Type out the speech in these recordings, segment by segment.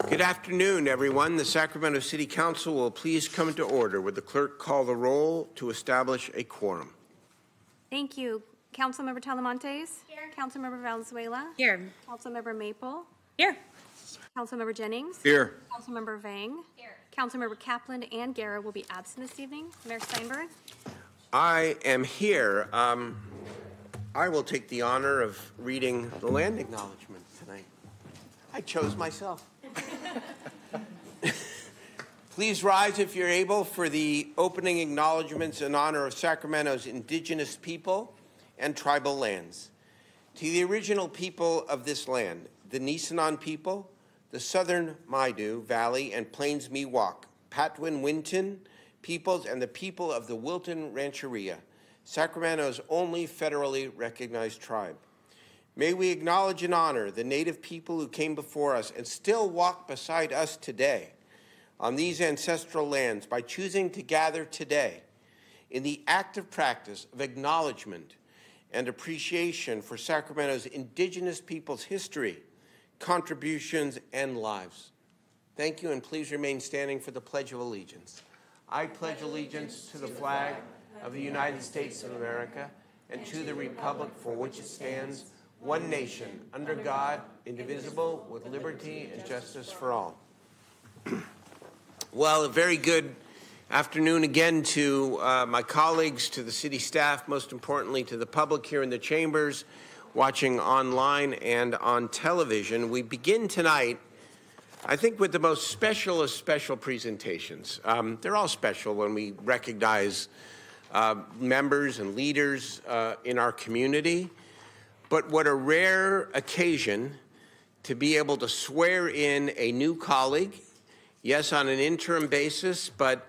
Good afternoon, everyone. The Sacramento City Council will please come to order. Would the clerk call the roll to establish a quorum? Thank you. Councilmember Talamontes? Here. Councilmember Valenzuela? Here. Councilmember Maple? Here. Councilmember Jennings? Here. Councilmember Vang? Here. Councilmember Kaplan and Guerra will be absent this evening. Mayor Steinberg? I am here. I will take the honor of reading the land acknowledgement tonight. I chose myself. Please rise if you're able for the opening acknowledgments in honor of Sacramento's indigenous people and tribal lands. To the original people of this land, the Nisenan people, the Southern Maidu Valley and Plains Miwok, Patwin Winton peoples, and the people of the Wilton Rancheria, Sacramento's only federally recognized tribe. May we acknowledge and honor the Native people who came before us and still walk beside us today on these ancestral lands by choosing to gather today in the active practice of acknowledgement and appreciation for Sacramento's indigenous people's history, contributions, and lives. Thank you, and please remain standing for the Pledge of Allegiance. I pledge allegiance to the flag of the United States of America and to the republic for which it stands, one nation, under God, indivisible, with liberty and justice for all. Well, a very good afternoon again to my colleagues, to the city staff, most importantly to the public here in the chambers, watching online and on television. We begin tonight, I think, with the most special of special presentations. They're all special when we recognize members and leaders in our community. But what a rare occasion to be able to swear in a new colleague, yes, on an interim basis, but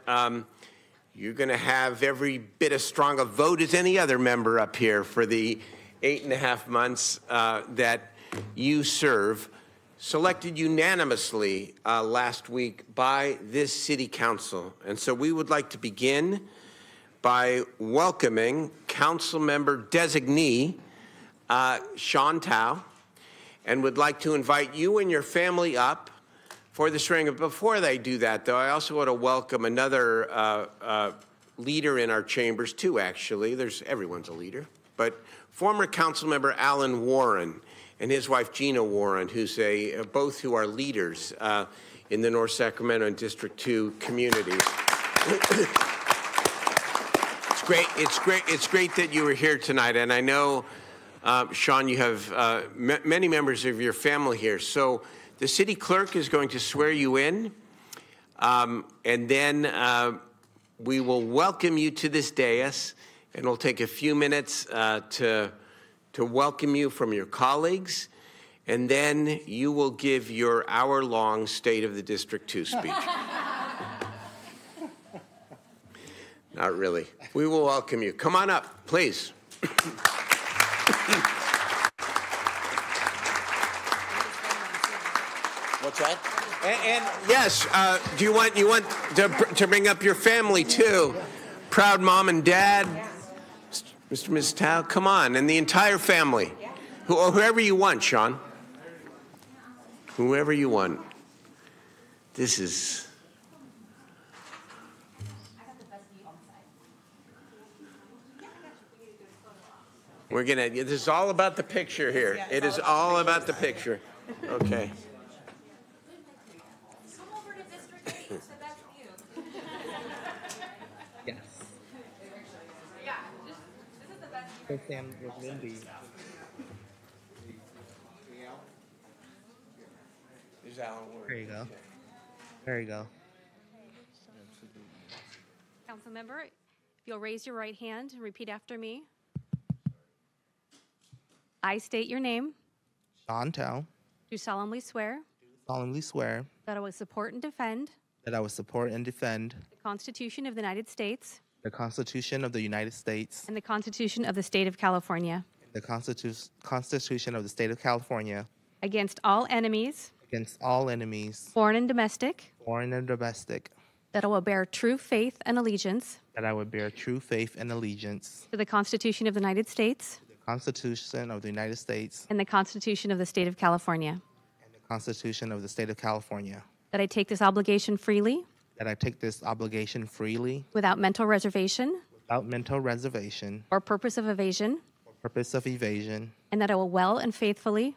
you're going to have every bit as strong a vote as any other member up here for the 8.5 months that you serve, selected unanimously last week by this city council. And so we would like to begin by welcoming council member designee Sean Tao, and would like to invite you and your family up for the swearing. Before they do that, though, I also want to welcome another leader in our chambers, too, actually. Everyone's a leader. But former council member Alan Warren and his wife Gina Warren, both who are leaders in the North Sacramento and District 2 communities. It's great that you were here tonight, and I know, Sean, you have many members of your family here. So the city clerk is going to swear you in, and then we will welcome you to this dais, and it'll take a few minutes to welcome you from your colleagues, and then you will give your hour-long State of the District 2 speech. Not really. We will welcome you. Come on up, please. What's that? And yes, do you want to bring up your family too? Proud mom and dad, Mr. and Mrs. Tao, come on, and the entire family. Whoever you want, Sean. Whoever you want. This is. This is all about the picture here. It is all about the picture. Okay. Come over to District 8, so that's you. Yes. Yeah, this is the best. So Sam with Lindy. There's Alan Warren. There you go. There you go. Council member, if you'll raise your right hand and repeat after me. I state your name. Sean Tao. Do solemnly swear. Solemnly swear That I will support and defend. that I will support and defend The Constitution of the United States. the Constitution of the United States And the Constitution of the State of California. and the Constitution of the State of California Against all enemies, against all enemies, foreign and domestic. foreign and domestic, That I will bear true faith and allegiance. that I will bear true faith and allegiance To the Constitution of the United States. to the Constitution of the United States And the Constitution of the State of California. and the Constitution of the State of California, that I take this obligation freely that I take this obligation freely without mental reservation without mental reservation or purpose of evasion, or purpose of evasion, and that I will well and faithfully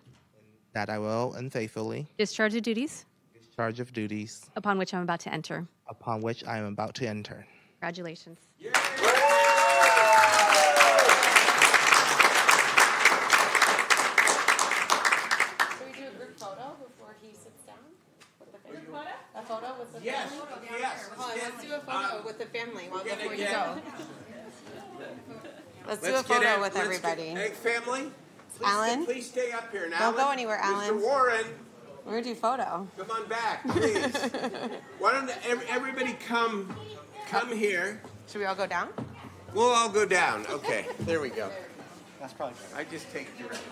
that I will and faithfully discharge the duties discharge of duties upon which I'm about to enter. upon which I am about to enter. Congratulations. Should we do a group photo before he sits down? With the family? A photo with the Yes, family? yes. Hold on, let's do a photo with the family gonna before you get- go. Let's do a Let's get photo it- with let's everybody. Hey, family, please, Alan? please stay up here. And Don't go Alan, anywhere, Mr. Alan. Warren, We're gonna do photo. come on back, please. Why don't everybody come here? Should we all go down? We'll all go down. Okay, there we go. That's probably better. I just take direct.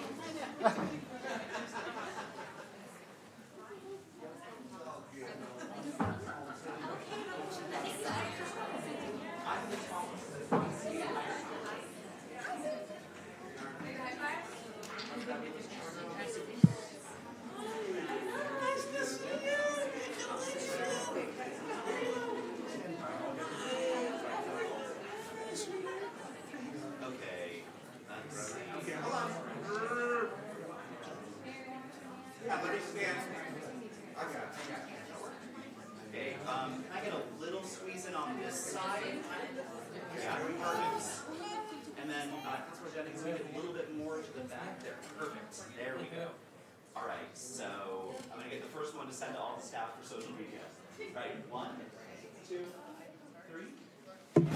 Okay, can I get a little squeeze in on this side? Yeah, perfect. And then, Councilor Jennings, we get a little bit more to the back there. Perfect. There we go. All right, so I'm gonna get the first one to send to all the staff for social media. Right, 1, 2, 3, and,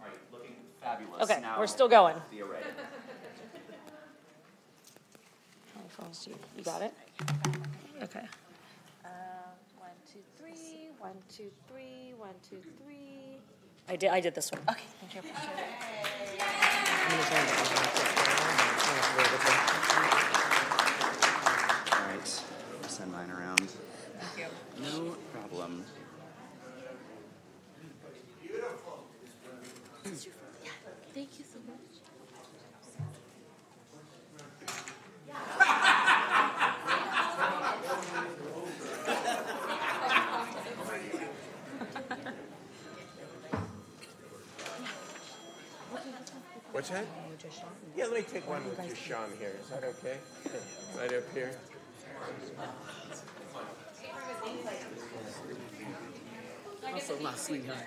all right, looking fabulous. Okay, Now, we're still going. the array. How many phones do you got it? Okay. 1, 2, 3. 1, 2, 3. 1, 2, 3. I did this one. Okay, thank you. All right, send mine around. Thank you. No problem. Thank you so much. What's that? Yeah, let me take one with just Sean here. Is that okay? Right up here. Also, my sweetheart.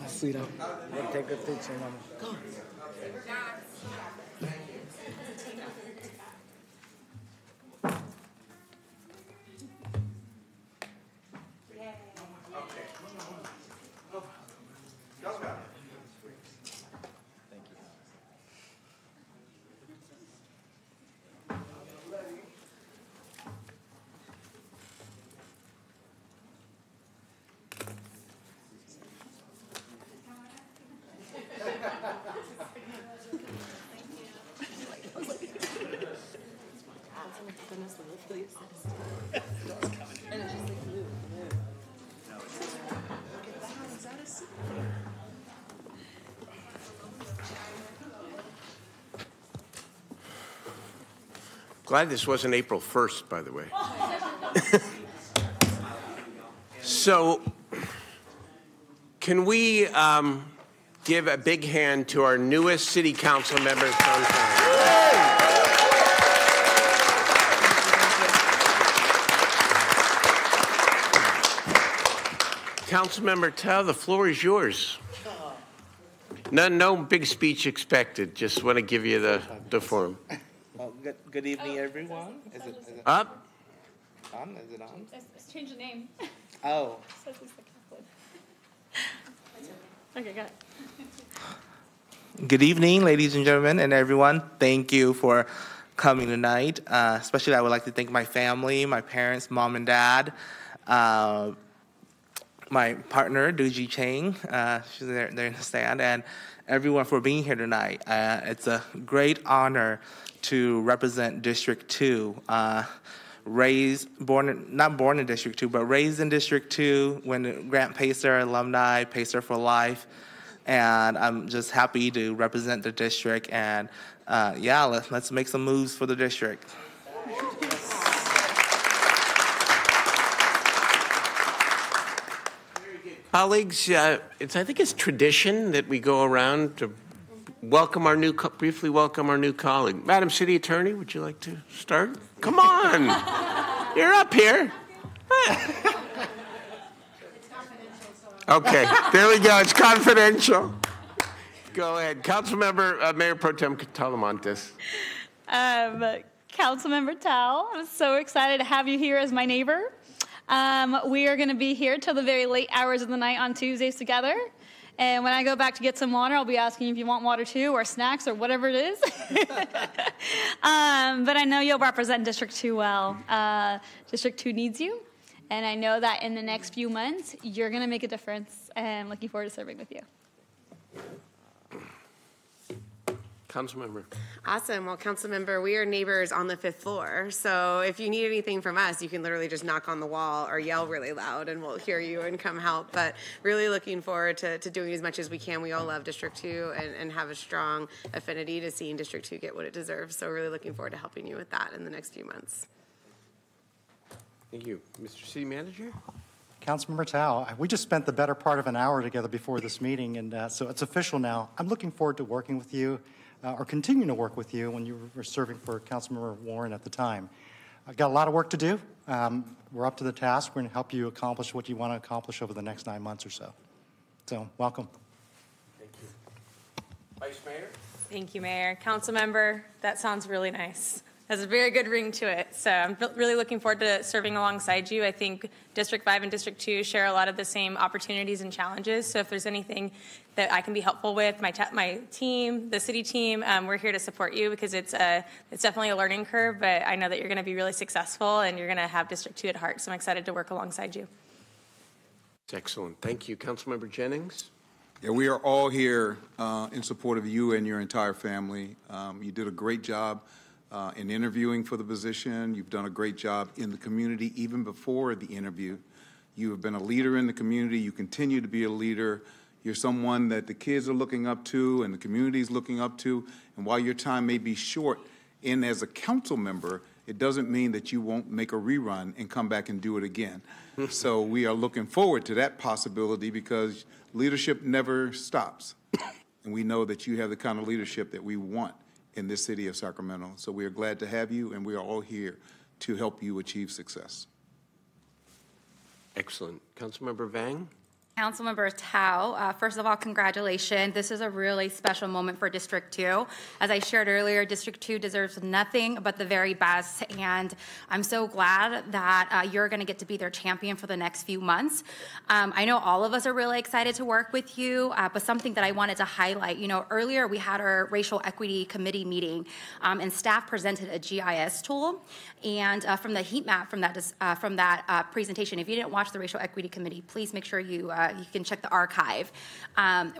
My sweetheart. We'll take a picture, mama. Come. Glad this wasn't April 1st, by the way. So, can we give a big hand to our newest city council members on time? Councilmember Tao, the floor is yours. No big speech expected. Just want to give you the forum. Well, good evening, everyone. Is it Up. on? Is it on? Let's change the name. Oh, Says he's the Kaplan. Okay, got it. good evening, ladies and gentlemen, and everyone. Thank you for coming tonight. Especially, I would like to thank my family, my parents, mom and dad, my partner, Duji Chang, she's there in the stand, and everyone for being here tonight. It's a great honor to represent District 2. Not born in District 2, but raised in District 2, when Grant Pacer alumni, Pacer for life. And I'm just happy to represent the district, and yeah, let's make some moves for the district. Colleagues, I think it's tradition that we go around to briefly welcome our new colleague. Madam City Attorney, would you like to start? Come on. You're up here. Okay, there we go. It's confidential. Go ahead. Councilmember, Mayor Pro Tem Talamantes. Councilmember Tao, I'm so excited to have you here as my neighbor. We are going to be here till the very late hours of the night on Tuesdays together. And when I go back to get some water, I'll be asking you if you want water too, or snacks, or whatever it is. But I know you'll represent District 2 well. District 2 needs you. And I know that in the next few months, you're going to make a difference. And I'm looking forward to serving with you. Councilmember. Awesome. Well, Councilmember, we are neighbors on the 5th floor. So if you need anything from us, you can literally just knock on the wall or yell really loud and we'll hear you and come help. But really looking forward to doing as much as we can. We all love District 2 and have a strong affinity to seeing District 2 get what it deserves. So really looking forward to helping you with that in the next few months. Thank you. Mr. City Manager? Councilmember Tao, we just spent the better part of an hour together before this meeting, and so it's official now. I'm looking forward to working with you, or continuing to work with you when you were serving for Councilmember Warren at the time. I've got a lot of work to do. We're up to the task. We're going to help you accomplish what you want to accomplish over the next 9 months or so. So, welcome. Thank you. Vice Mayor? Thank you, Mayor. Councilmember, that sounds really nice. Has a very good ring to it. So I'm really looking forward to serving alongside you. I think District 5 and District 2 share a lot of the same opportunities and challenges. So if there's anything that I can be helpful with, my team, the city team, we're here to support you because it's definitely a learning curve, but I know that you're going to be really successful and you're going to have District 2 at heart. So I'm excited to work alongside you. It's excellent. Thank you. Councilmember Jennings? Yeah, we are all here in support of you and your entire family. You did a great job in interviewing for the position. You've done a great job in the community even before the interview. You have been a leader in the community. You continue to be a leader. You're someone that the kids are looking up to and the community is looking up to. And while your time may be short in as a council member, it doesn't mean that you won't make a rerun and come back and do it again. So we are looking forward to that possibility because leadership never stops. And we know that you have the kind of leadership that we want in this city of Sacramento. So we are glad to have you, and we are all here to help you achieve success. Excellent. Councilmember Vang? Councilmember Tao, first of all, congratulations. This is a really special moment for District 2. As I shared earlier, District 2 deserves nothing but the very best, and I'm so glad that you're going to get to be their champion for the next few months. I know all of us are really excited to work with you, but something that I wanted to highlight, earlier we had our Racial Equity Committee meeting, and staff presented a GIS tool, and from the heat map from that presentation, if you didn't watch the Racial Equity Committee, please make sure you can check the archive.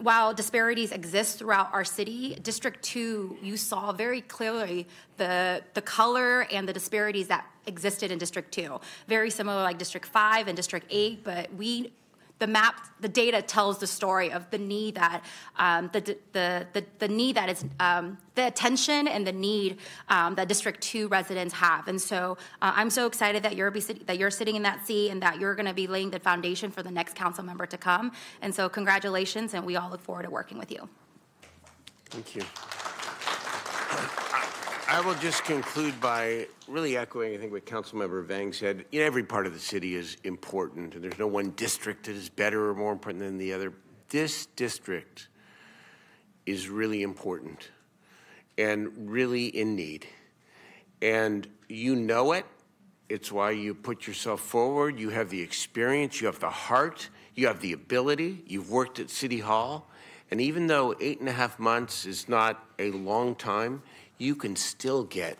While disparities exist throughout our city, District 2, you saw very clearly the color and the disparities that existed in District 2. Very similar like District 5 and District 8, but the data tells the story of the need that the need that is the attention and the need that District 2 residents have. And so I'm so excited that you're sitting in that seat and that you're going to be laying the foundation for the next council member to come. And so congratulations, and we all look forward to working with you. Thank you. I will just conclude by really echoing, I think, what Councilmember Vang said. Every part of the city is important, and there's no one district that is better or more important than the other. This district is really important and really in need. And you know it. It's why you put yourself forward. You have the experience. You have the heart. You have the ability. You've worked at City Hall. And even though 8.5 months is not a long time, you can still get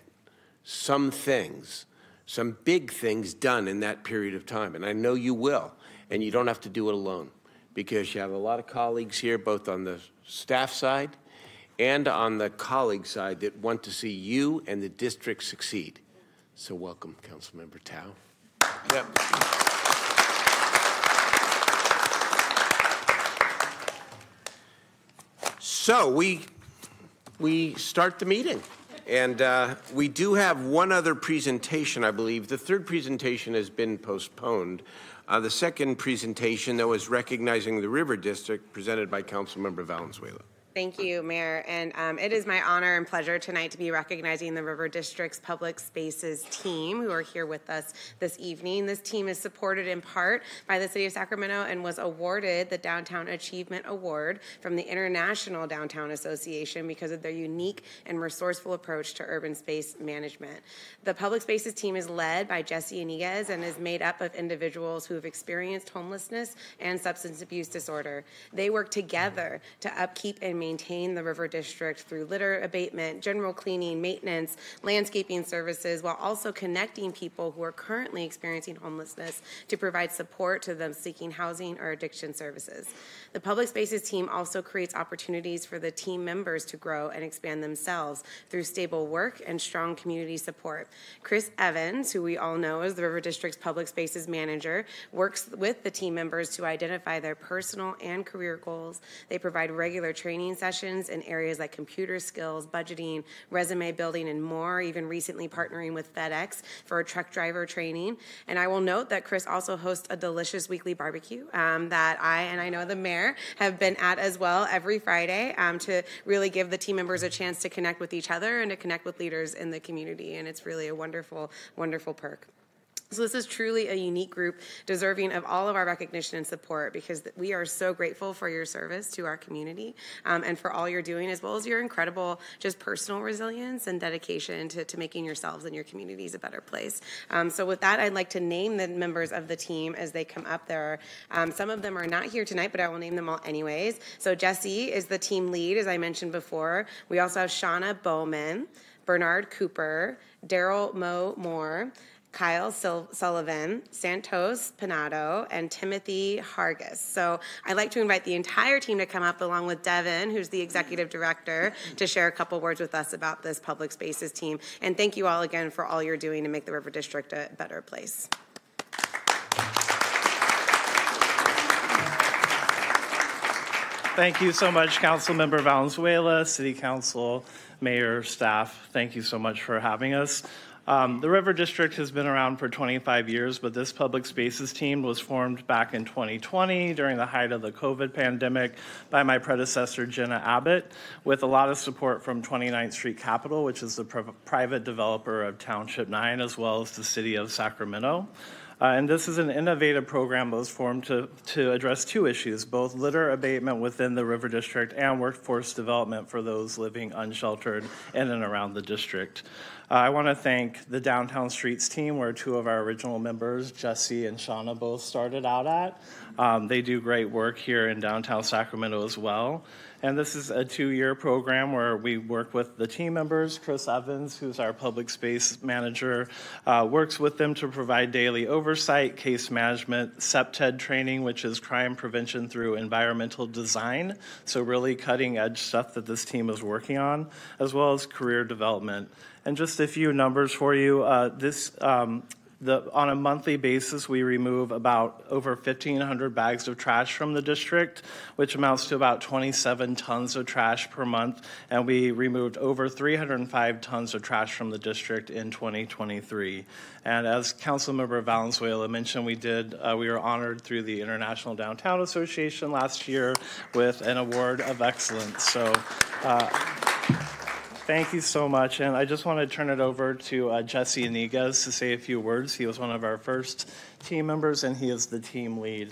some things, some big things done in that period of time. And I know you will. And you don't have to do it alone because you have a lot of colleagues here, both on the staff side and on the colleague side, that want to see you and the district succeed. So welcome, Councilmember Tao. Yep. So we start the meeting. And we do have one other presentation, I believe. The third presentation has been postponed. The second presentation, though, is recognizing the River District, presented by Councilmember Valenzuela. Thank you, Mayor. And it is my honor and pleasure tonight to be recognizing the River District's Public Spaces team who are here with us this evening. This team is supported in part by the City of Sacramento and was awarded the Downtown Achievement Award from the International Downtown Association because of their unique and resourceful approach to urban space management. The Public Spaces team is led by Jesse Iniguez and is made up of individuals who have experienced homelessness and substance abuse disorder. They work together to upkeep and maintain the River District through litter abatement, general cleaning, maintenance, landscaping services, while also connecting people who are currently experiencing homelessness to provide support to them seeking housing or addiction services. The Public Spaces team also creates opportunities for the team members to grow and expand themselves through stable work and strong community support. Chris Evans, who we all know as the River District's Public Spaces manager, works with the team members to identify their personal and career goals. They provide regular training sessions in areas like computer skills, budgeting, resume building, and more, even recently partnering with FedEx for a truck driver training. And I will note that Chris also hosts a delicious weekly barbecue that I know the mayor have been at as well every Friday to really give the team members a chance to connect with each other and to connect with leaders in the community. And it's really a wonderful, wonderful perk. So this is truly a unique group deserving of all of our recognition and support because we are so grateful for your service to our community and for all you're doing, as well as your incredible just personal resilience and dedication to making yourselves and your communities a better place. So with that, I'd like to name the members of the team as they come up. There are some of them are not here tonight, but I will name them all anyways. So Jesse is the team lead, as I mentioned before. We also have Shauna Bowman, Bernard Cooper, Daryl Moore, Kyle Sullivan, Santos Panado, and Timothy Hargis. So I'd like to invite the entire team to come up along with Devin, who's the executive director, to share a couple words with us about this Public Spaces team. And thank you all again for all you're doing to make the River District a better place. Thank you so much, Councilmember Valenzuela, City Council, Mayor, staff. Thank you so much for having us. The River District has been around for 25 years, but this Public Spaces team was formed back in 2020 during the height of the COVID pandemic by my predecessor, Jenna Abbott, with a lot of support from 29th Street Capital, which is the private developer of Township 9, as well as the City of Sacramento. And this is an innovative program that was formed to address two issues, both litter abatement within the River District and workforce development for those living unsheltered in and around the district. I want to thank the Downtown Streets team, where two of our original members, Jesse and Shauna, both started out at. They do great work here in downtown Sacramento as well. And this is a 2-year program where we work with the team members. Chris Evans, who's our public space manager, works with them to provide daily oversight, case management, CEPTED training, which is crime prevention through environmental design. So really cutting edge stuff that this team is working on, as well as career development. And just a few numbers for you. On a monthly basis, we remove about over 1,500 bags of trash from the district, which amounts to about 27 tons of trash per month. And we removed over 305 tons of trash from the district in 2023. And as Councilmember Valenzuela mentioned, we were honored through the International Downtown Association last year with an award of excellence. So. Thank you so much, and I just want to turn it over to Jesse Iniguez to say a few words. He was one of our first team members, and he is the team lead.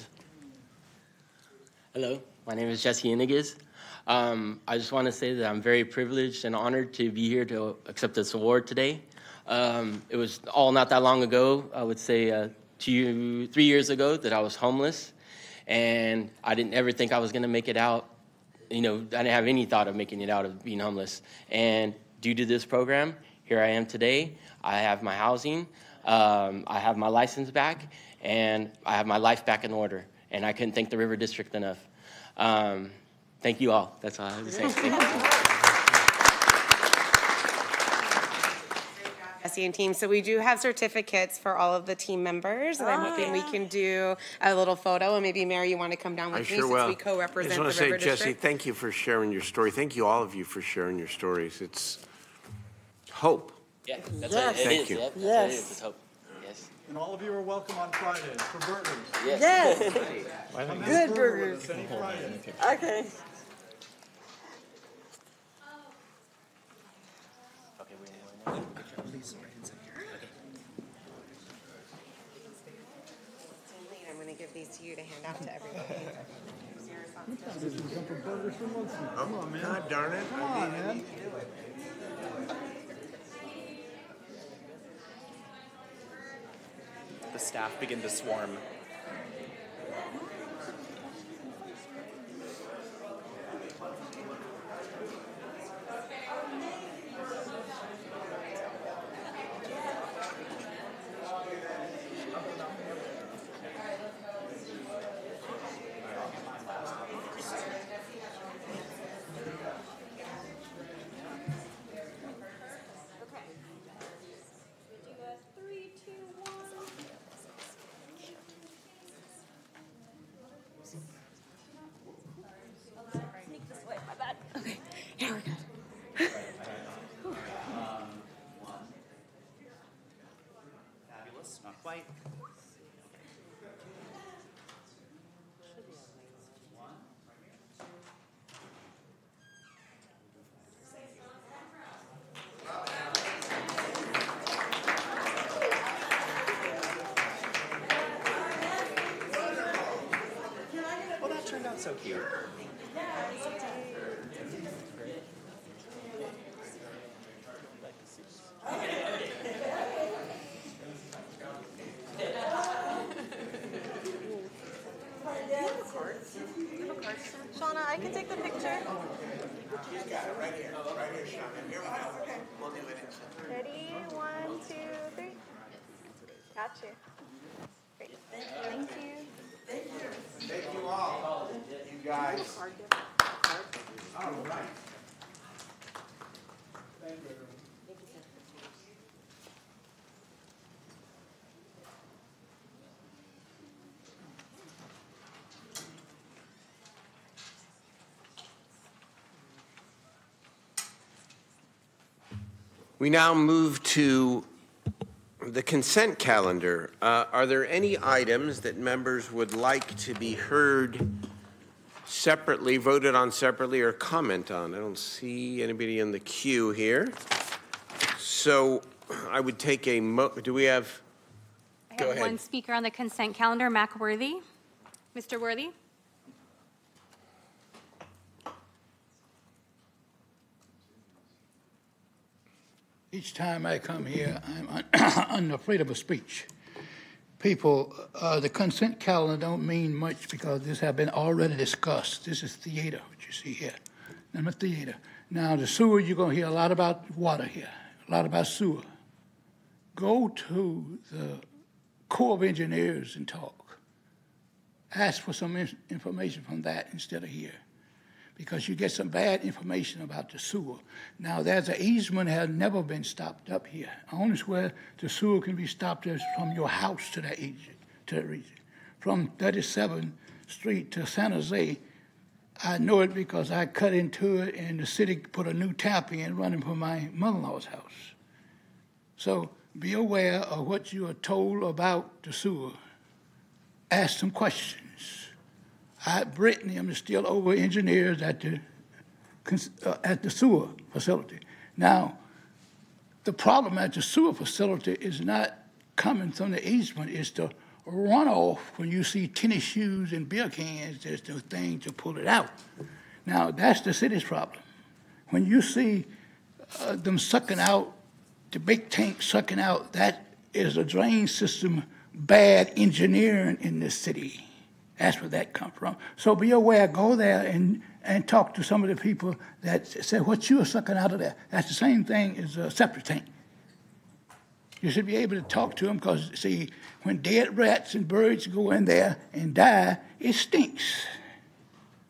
Hello, my name is Jesse Iniguez. I just want to say that I'm very privileged and honored to be here to accept this award today. It was all not that long ago, I would say 3 years ago, that I was homeless, and I didn't ever think I was going to make it out. You know, I didn't have any thought of making it out of being homeless. And due to this program, here I am today. I have my housing, I have my license back, and I have my life back in order. And I couldn't thank the River District enough. Thank you all. That's all I have to say. Thank you. Jesse and team. So we do have certificates for all of the team members, and I'm hoping we can do a little photo. And maybe Mary, you want to come down with me since we co-represent the River District. Jesse, thank you for sharing your story. Thank you, all of you, for sharing your stories. hope. Yeah, that's Yes. what it Thank is. you. Yep, that's Yes. what it is. It's hope. Yes. And all of you are welcome on Fridays for burgers. Yes. Yes. Good burgers. Any Friday. Okay. I'm going to give these to you to hand out to everybody. Oh, God darn it. Come on, man. The staff begin to swarm. Fabulous, not quite. Well, that turned out so cute. Shauna, I can take the picture. She's got it right here. Right here, Shauna. Here we go. We'll do it in Ready? 1, 2, 3. Got you. Great. Thank you. Thank you all. You guys. All right. We now move to the consent calendar. Are there any items that members would like to be heard separately, voted on separately, or comment on? I don't see anybody in the queue here. So I would take a do we have? I have one speaker on the consent calendar, Mac Worthy. Mr. Worthy? Each time I come here, I'm unafraid of a speech. People, the consent calendar don't mean much because this has been already discussed. This is theater, what you see here. Number theater. Now, the sewer, you're going to hear a lot about water here, a lot about sewer. Go to the Corps of Engineers and talk. Ask for some information from that instead of here, because you get some bad information about the sewer. Now, there's an easement has never been stopped up here. Only where the sewer can be stopped is from your house to that region. From 37th Street to San Jose, I know it because I cut into it and the city put a new tap in running from my mother-in-law's house. So be aware of what you are told about the sewer. Ask some questions. At Brittany, I'm still over engineers at the sewer facility. Now, the problem at the sewer facility is not coming from the easement, it's the runoff. When you see tennis shoes and beer cans, there's the thing to pull it out. Now, that's the city's problem. When you see them sucking out, the big tank sucking out, that is a drain system, bad engineering in this city. That's where that comes from. So be aware, go there and talk to some of the people that say what you are sucking out of there. That's the same thing as a septic tank. You should be able to talk to them because, see, when dead rats and birds go in there and die, it stinks.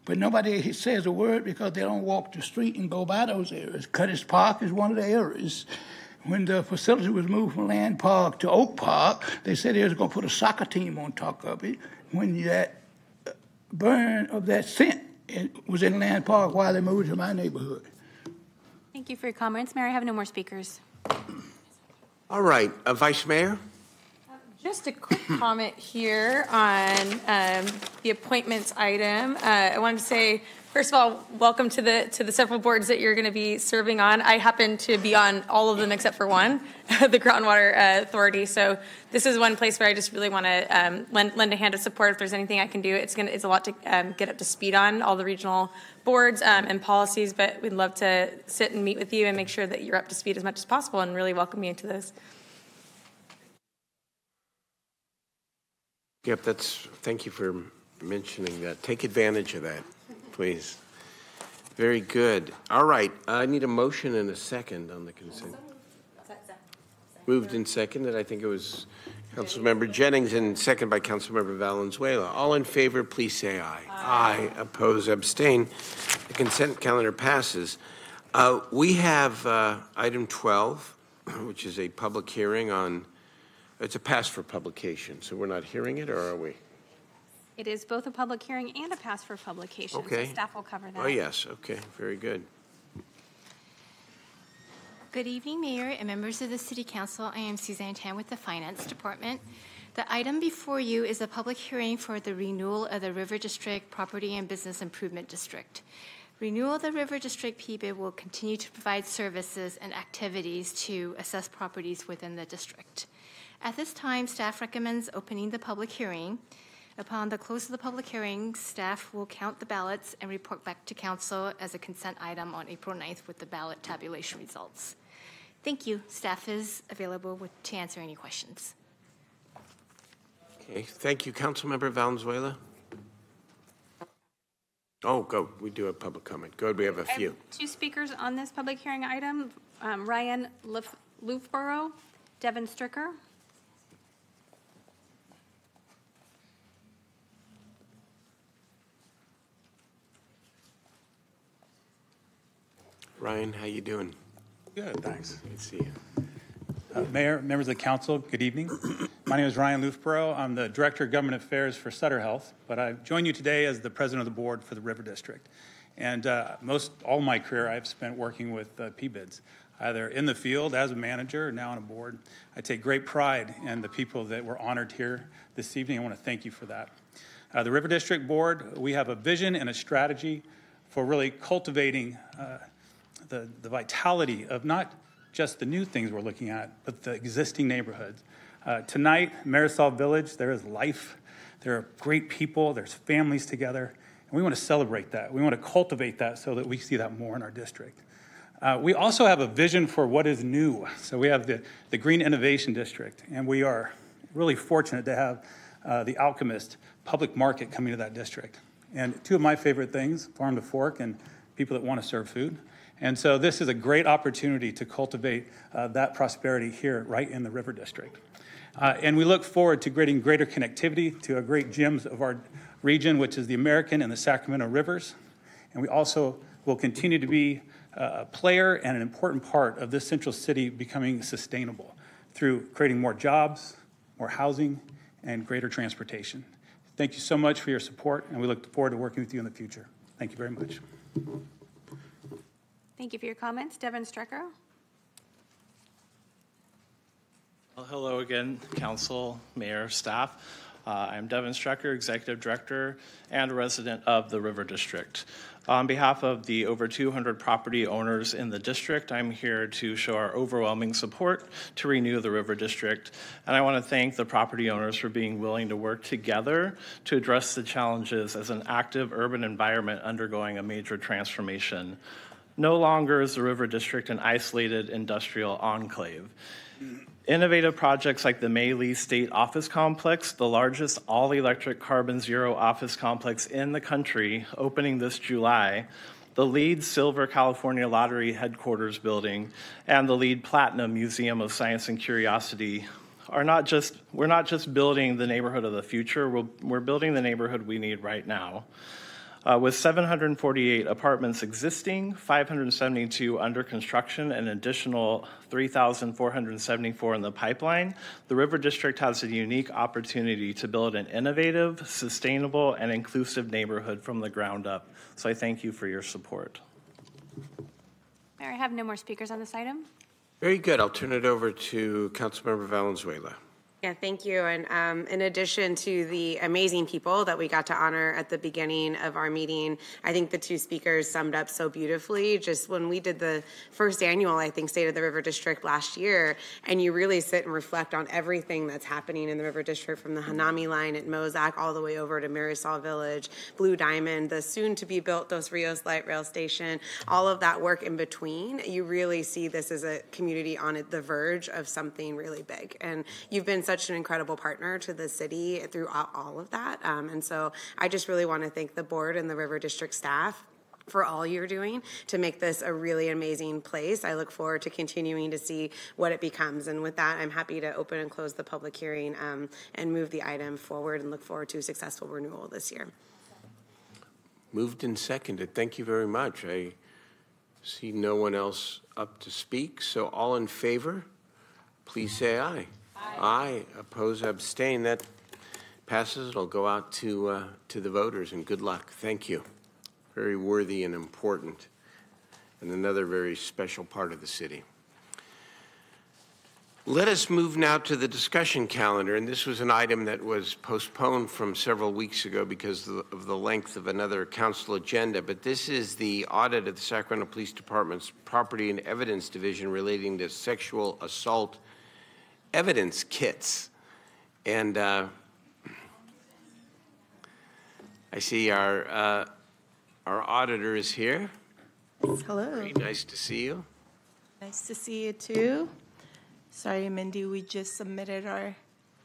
But nobody says a word because they don't walk the street and go by those areas. Cuttis Park is one of the areas. When the facility was moved from Land Park to Oak Park, they said they was going to put a soccer team on top of it. When that burn of that scent was in Land Park while they moved to my neighborhood. Thank you for your comments. Mayor, I have no more speakers. All right, Vice Mayor? Just a quick comment here on the appointments item. I wanted to say, first of all, welcome to the several boards that you're going to be serving on. I happen to be on all of them except for one, the Groundwater Authority. So this is one place where I just really want to lend a hand of support. If there's anything I can do, it's a lot to get up to speed on all the regional boards and policies. But we'd love to sit and meet with you and make sure that you're up to speed as much as possible, and really welcome you into this. Yep, thank you for mentioning that. Take advantage of that, please. Very good. All right, I need a motion and a second on the consent. Moved and seconded. I think it was Councilmember Jennings and second by Councilmember Valenzuela. All in favor, please say aye. Aye. Oppose, abstain. The consent calendar passes. We have item 12, which is a public hearing on. It's a pass for publication, so we're not hearing it, or are we? It is both a public hearing and a pass for publication. Okay. So staff will cover that. Oh, yes. Okay. Very good. Good evening, Mayor and members of the City Council. I am Suzanne Tan with the Finance Department. The item before you is a public hearing for the renewal of the River District Property and Business Improvement District. Renewal of the River District PBID will continue to provide services and activities to assess properties within the district. At this time, staff recommends opening the public hearing. Upon the close of the public hearing, staff will count the ballots and report back to council as a consent item on April 9th with the ballot tabulation results. Thank you. Staff is available to answer any questions. Okay. Thank you, Councilmember Valenzuela. Oh, go. We do have public comment. Good. We have a few. Two speakers on this public hearing item, Ryan Loofborough, Devin Stricker. Ryan, how you doing? Good, thanks. Good to see you. Mayor, members of the council, good evening. My name is Ryan Loofborough. I'm the Director of Government Affairs for Sutter Health, but I join you today as the President of the Board for the River District. And all my career I've spent working with PBIDs, either in the field as a manager or now on a board. I take great pride in the people that were honored here this evening. I want to thank you for that. The River District Board, we have a vision and a strategy for really cultivating the vitality of not just the new things we're looking at, but the existing neighborhoods. Tonight, Marisol Village, there is life. There are great people. There's families together. And we want to celebrate that. We want to cultivate that so that we see that more in our district. We also have a vision for what is new. So we have the Green Innovation District, and we are really fortunate to have the Alchemist Public Market coming to that district. And two of my favorite things, farm to fork and people that want to serve food. And so this is a great opportunity to cultivate that prosperity here right in the River District. And we look forward to creating greater connectivity to our great gems of our region, which is the American and the Sacramento Rivers. And we also will continue to be a player and an important part of this central city becoming sustainable through creating more jobs, more housing, and greater transportation. Thank you so much for your support, and we look forward to working with you in the future. Thank you very much. Thank you for your comments. Devin Stricker. Well, hello again, council, mayor, staff. I'm Devin Strecker, Executive Director and a resident of the River District. On behalf of the over 200 property owners in the district, I'm here to show our overwhelming support to renew the River District. And I want to thank the property owners for being willing to work together to address the challenges as an active urban environment undergoing a major transformation. No longer is the River District an isolated industrial enclave. Innovative projects like the Maylee State Office Complex, the largest all-electric carbon zero office complex in the country, opening this July, the LEED Silver California Lottery Headquarters Building, and the LEED Platinum Museum of Science and Curiosity we're not just building the neighborhood of the future, we're building the neighborhood we need right now. With 748 apartments existing, 572 under construction, and an additional 3,474 in the pipeline, the River District has a unique opportunity to build an innovative, sustainable, and inclusive neighborhood from the ground up. So I thank you for your support. Mayor, I have no more speakers on this item. Very good. I'll turn it over to Councilmember Valenzuela. Yeah, thank you. And in addition to the amazing people that we got to honor at the beginning of our meeting, I think the two speakers summed up so beautifully. Just when we did the first annual, I think, State of the River District last year, and you really sit and reflect on everything that's happening in the River District, from the Hanami line at Mozak all the way over to Marisol Village, Blue Diamond, the soon-to-be-built Dos Rios Light Rail Station, all of that work in between, you really see this as a community on the verge of something really big. And you've been such an incredible partner to the city throughout all of that. And so I just really want to thank the board and the River District staff for all you're doing to make this a really amazing place. I look forward to continuing to see what it becomes. And with that, I'm happy to open and close the public hearing and move the item forward and look forward to a successful renewal this year. Moved and seconded. Thank you very much. I see no one else up to speak. So all in favor, please say aye. Aye. Oppose, abstain. That passes. It'll go out to the voters, and good luck. Thank you. Very worthy and important, and another very special part of the city. Let us move now to the discussion calendar, and this was an item that was postponed from several weeks ago because of the length of another council agenda, but this is the audit of the Sacramento Police Department's Property and Evidence Division relating to sexual assault evidence kits. And I see our auditor is here. Hello. Very nice to see you. Nice to see you too. Sorry, Mindy, we just submitted our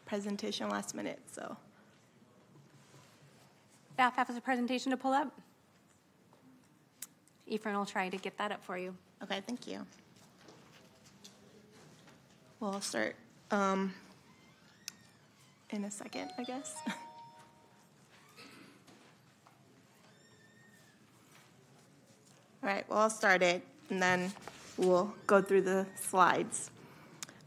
presentation last minute, so. Staff has a presentation to pull up. Ephraim will try to get that up for you. Okay, thank you. Well, I'll start in a second, I guess. All right, well, I'll start it, and then we'll go through the slides.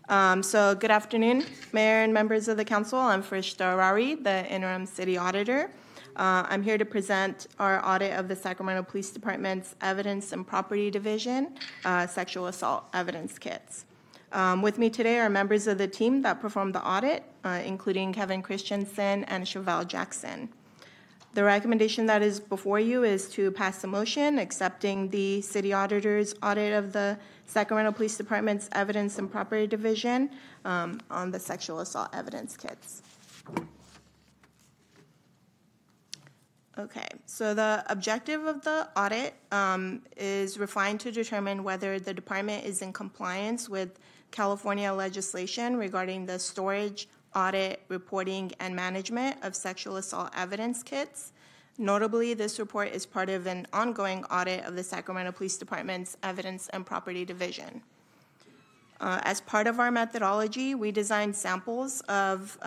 So good afternoon, Mayor and members of the council. I'm Frishta Arari, the interim city auditor. I'm here to present our audit of the Sacramento Police Department's Evidence and Property Division, sexual assault evidence kits. With me today are members of the team that performed the audit, including Kevin Christensen and Chevelle Jackson. The recommendation that is before you is to pass a motion accepting the city auditor's audit of the Sacramento Police Department's Evidence and Property Division on the sexual assault evidence kits. Okay, so the objective of the audit is refined to determine whether the department is in compliance with California legislation regarding the storage, audit, reporting, and management of sexual assault evidence kits. Notably, this report is part of an ongoing audit of the Sacramento Police Department's Evidence and Property Division. As part of our methodology, we designed samples of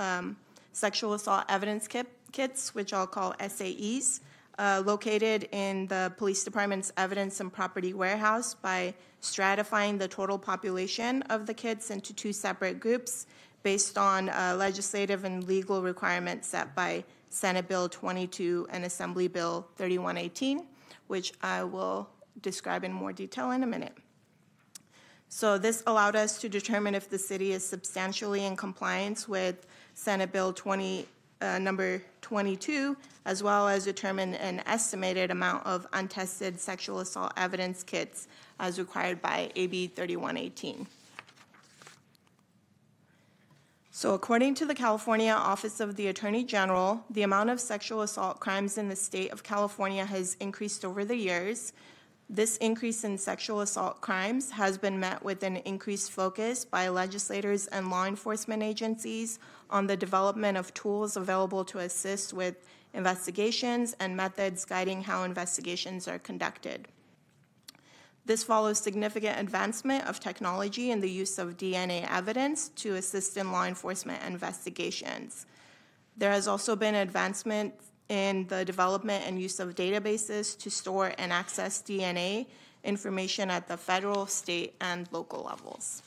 sexual assault evidence kits, which I'll call SAEs, located in the Police Department's Evidence and Property Warehouse by stratifying the total population of the kits into two separate groups based on legislative and legal requirements set by Senate Bill 22 and Assembly Bill 3118, which I will describe in more detail in a minute. So this allowed us to determine if the city is substantially in compliance with Senate Bill number 22, as well as determine an estimated amount of untested sexual assault evidence kits as required by AB 3118. So according to the California Office of the Attorney General, the amount of sexual assault crimes in the state of California has increased over the years. This increase in sexual assault crimes has been met with an increased focus by legislators and law enforcement agencies on the development of tools available to assist with investigations and methods guiding how investigations are conducted. This follows significant advancement of technology in the use of DNA evidence to assist in law enforcement investigations. There has also been advancement in the development and use of databases to store and access DNA information at the federal, state, and local levels.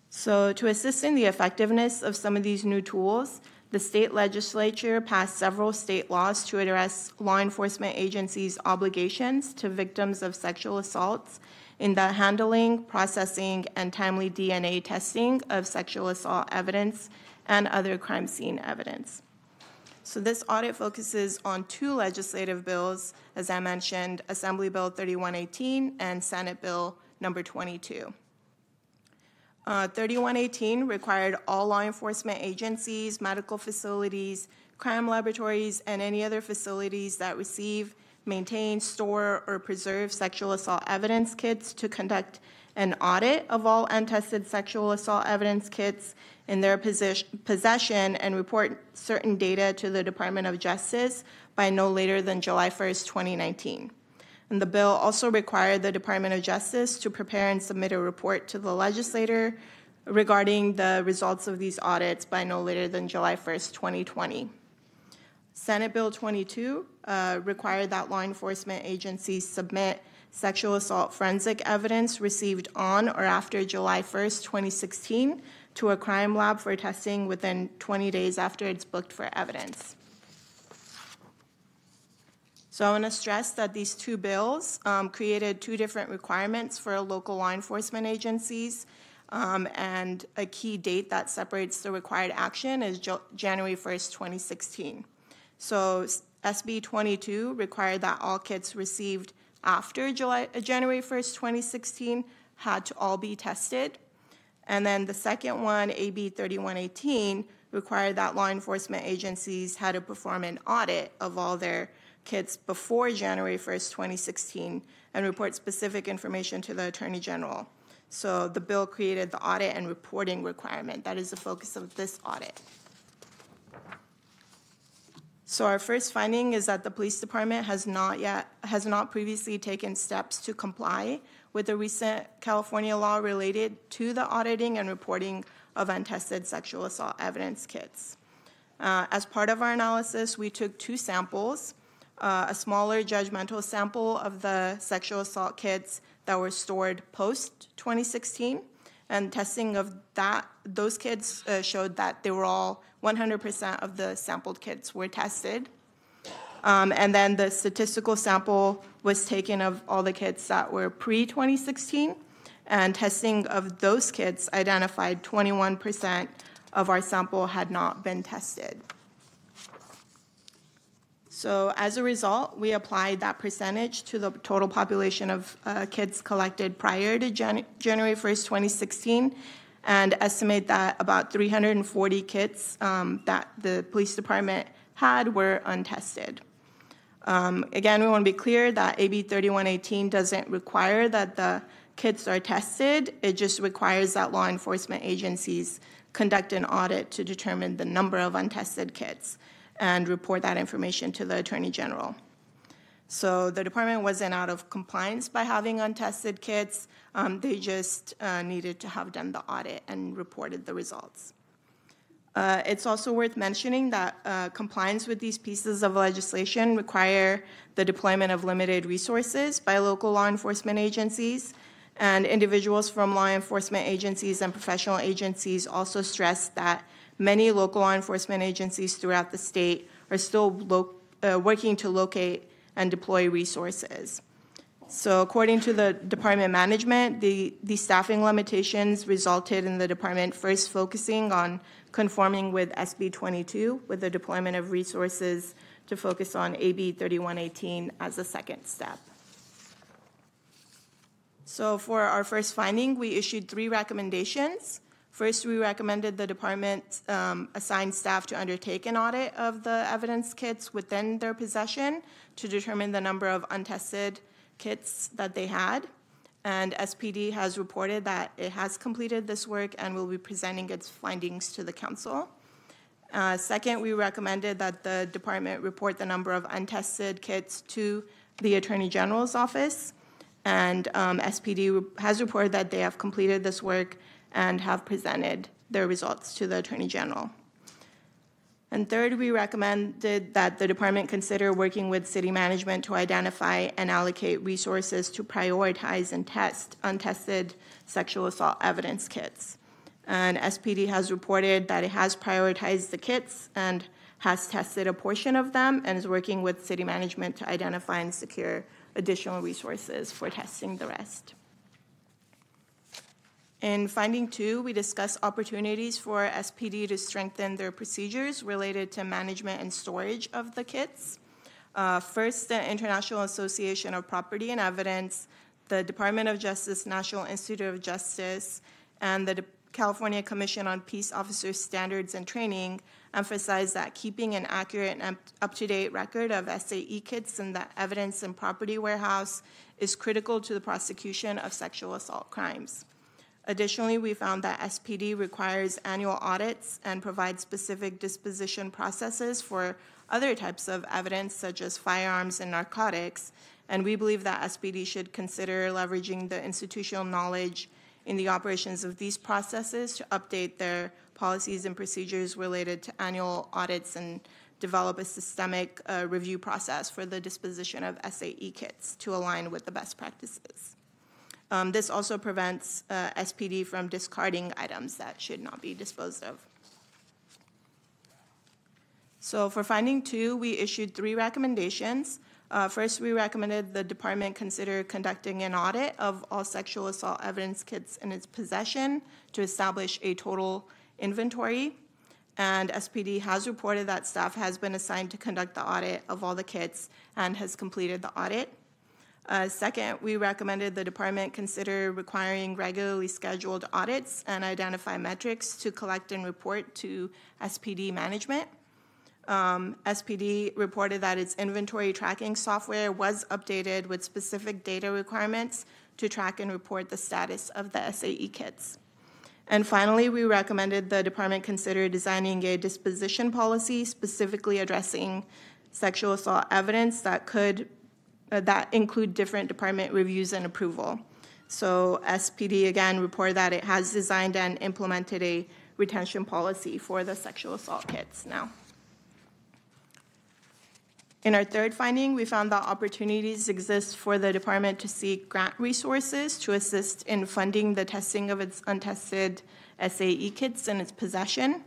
So to assist in the effectiveness of some of these new tools, the state legislature passed several state laws to address law enforcement agencies' obligations to victims of sexual assaults, in the handling, processing, and timely DNA testing of sexual assault evidence and other crime scene evidence. So this audit focuses on two legislative bills, as I mentioned, Assembly Bill 3118 and Senate Bill number 22. 3118 required all law enforcement agencies, medical facilities, crime laboratories, and any other facilities that receive, maintain, store, or preserve sexual assault evidence kits to conduct an audit of all untested sexual assault evidence kits in their possession and report certain data to the Department of Justice by no later than July 1st, 2019. And the bill also required the Department of Justice to prepare and submit a report to the legislator regarding the results of these audits by no later than July 1st, 2020. Senate Bill 22 required that law enforcement agencies submit sexual assault forensic evidence received on or after July 1st, 2016 to a crime lab for testing within 20 days after it's booked for evidence. So I want to stress that these two bills created two different requirements for local law enforcement agencies, and a key date that separates the required action is January 1st, 2016. So SB 22 required that all kits received after January 1st, 2016 had to all be tested. And then the second one, AB 3118, required that law enforcement agencies had to perform an audit of all their kits before January 1st, 2016, and report specific information to the Attorney General. So the bill created the audit and reporting requirement. That is the focus of this audit. So our first finding is that the police department has not previously taken steps to comply with the recent California law related to the auditing and reporting of untested sexual assault evidence kits. As part of our analysis, we took two samples, a smaller judgmental sample of the sexual assault kits that were stored post-2016, and testing of those kits showed that they were all 100% of the sampled kits were tested. And then the statistical sample was taken of all the kits that were pre-2016, and testing of those kits identified 21% of our sample had not been tested. So as a result, we applied that percentage to the total population of kits collected prior to January 1st, 2016, and estimate that about 340 kits that the police department had were untested. Again, we want to be clear that AB 3118 doesn't require that the kits are tested. It just requires that law enforcement agencies conduct an audit to determine the number of untested kits and report that information to the Attorney General. So the department wasn't out of compliance by having untested kits. They just needed to have done the audit and reported the results. It's also worth mentioning that compliance with these pieces of legislation require the deployment of limited resources by local law enforcement agencies, and individuals from law enforcement agencies and professional agencies also stress that many local law enforcement agencies throughout the state are still working to locate and deploy resources. So according to the department management, the staffing limitations resulted in the department first focusing on conforming with SB 22 with the deployment of resources to focus on AB 3118 as a second step. So for our first finding, we issued 3 recommendations. First, we recommended the department assign staff to undertake an audit of the evidence kits within their possession to determine the number of untested kits that they had. And SPD has reported that it has completed this work and will be presenting its findings to the council. Second, we recommended that the department report the number of untested kits to the Attorney General's office. And SPD has reported that they have completed this work and have presented their results to the Attorney General. And third, we recommended that the department consider working with city management to identify and allocate resources to prioritize and test untested sexual assault evidence kits. And SPD has reported that it has prioritized the kits and has tested a portion of them and is working with city management to identify and secure additional resources for testing the rest. In finding 2, we discuss opportunities for SPD to strengthen their procedures related to management and storage of the kits. First, the International Association of Property and Evidence, the Department of Justice, National Institute of Justice, and the California Commission on Peace Officer Standards and Training emphasize that keeping an accurate and up-to-date record of SAE kits in the evidence and property warehouse is critical to the prosecution of sexual assault crimes. Additionally, we found that SPD requires annual audits and provides specific disposition processes for other types of evidence, such as firearms and narcotics, and we believe that SPD should consider leveraging the institutional knowledge in the operations of these processes to update their policies and procedures related to annual audits and develop a systemic review process for the disposition of SAE kits to align with the best practices. This also prevents SPD from discarding items that should not be disposed of. So for finding 2, we issued 3 recommendations. First, we recommended the department consider conducting an audit of all sexual assault evidence kits in its possession to establish a total inventory. And SPD has reported that staff has been assigned to conduct the audit of all the kits and has completed the audit. Second, we recommended the department consider requiring regularly scheduled audits and identify metrics to collect and report to SPD management. SPD reported that its inventory tracking software was updated with specific data requirements to track and report the status of the SAE kits. And finally, we recommended the department consider designing a disposition policy specifically addressing sexual assault evidence that include different department reviews and approval. So SPD again reported that it has designed and implemented a retention policy for the sexual assault kits now. In our third finding, we found that opportunities exist for the department to seek grant resources to assist in funding the testing of its untested SAE kits in its possession.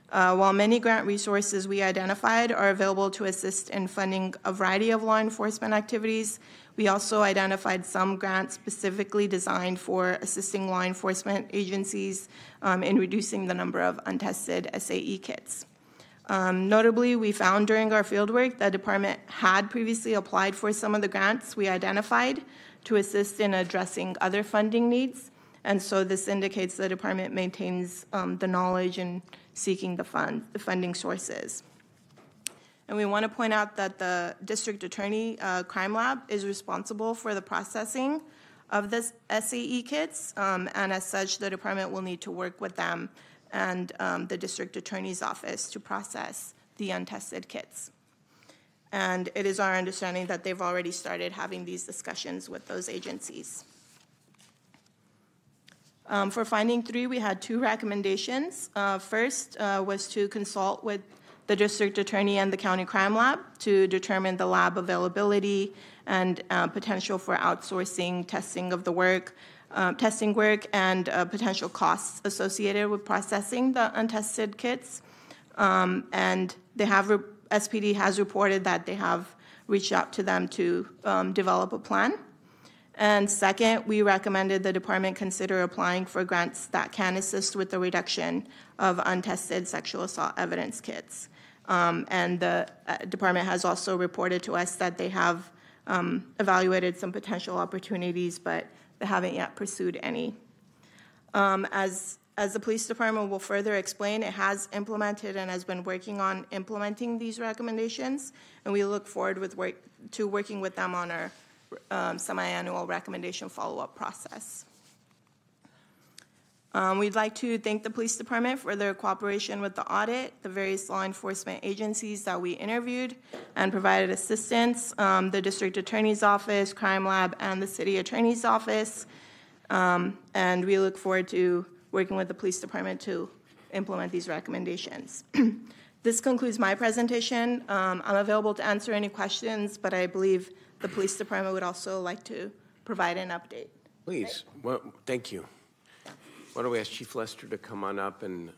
While many grant resources we identified are available to assist in funding a variety of law enforcement activities, we also identified some grants specifically designed for assisting law enforcement agencies in reducing the number of untested SAE kits. Notably, we found during our fieldwork that the department had previously applied for some of the grants we identified to assist in addressing other funding needs, and so this indicates the department maintains the knowledge in seeking the funding sources. And we want to point out that the district attorney crime lab is responsible for the processing of the SAE kits, and as such, the department will need to work with them and the district attorney's office to process the untested kits. And it is our understanding that they've already started having these discussions with those agencies. For finding 3, we had 2 recommendations. First was to consult with the district attorney and the county crime lab to determine the lab availability and potential for outsourcing testing of the work, testing work and potential costs associated with processing the untested kits. And they have SPD has reported that they have reached out to them to develop a plan. And second, we recommended the department consider applying for grants that can assist with the reduction of untested sexual assault evidence kits. And the department has also reported to us that they have evaluated some potential opportunities, but they haven't yet pursued any. As the police department will further explain, it has implemented and has been working on implementing these recommendations, and we look forward to working with them on our semi-annual recommendation follow-up process. We'd like to thank the police department for their cooperation with the audit, the various law enforcement agencies that we interviewed and provided assistance, the district attorney's office, crime lab, and the city attorney's office. And we look forward to working with the police department to implement these recommendations. This concludes my presentation. I'm available to answer any questions, but I believe the police department would also like to provide an update. Please. Well, thank you. Why don't we ask Chief Lester to come on up and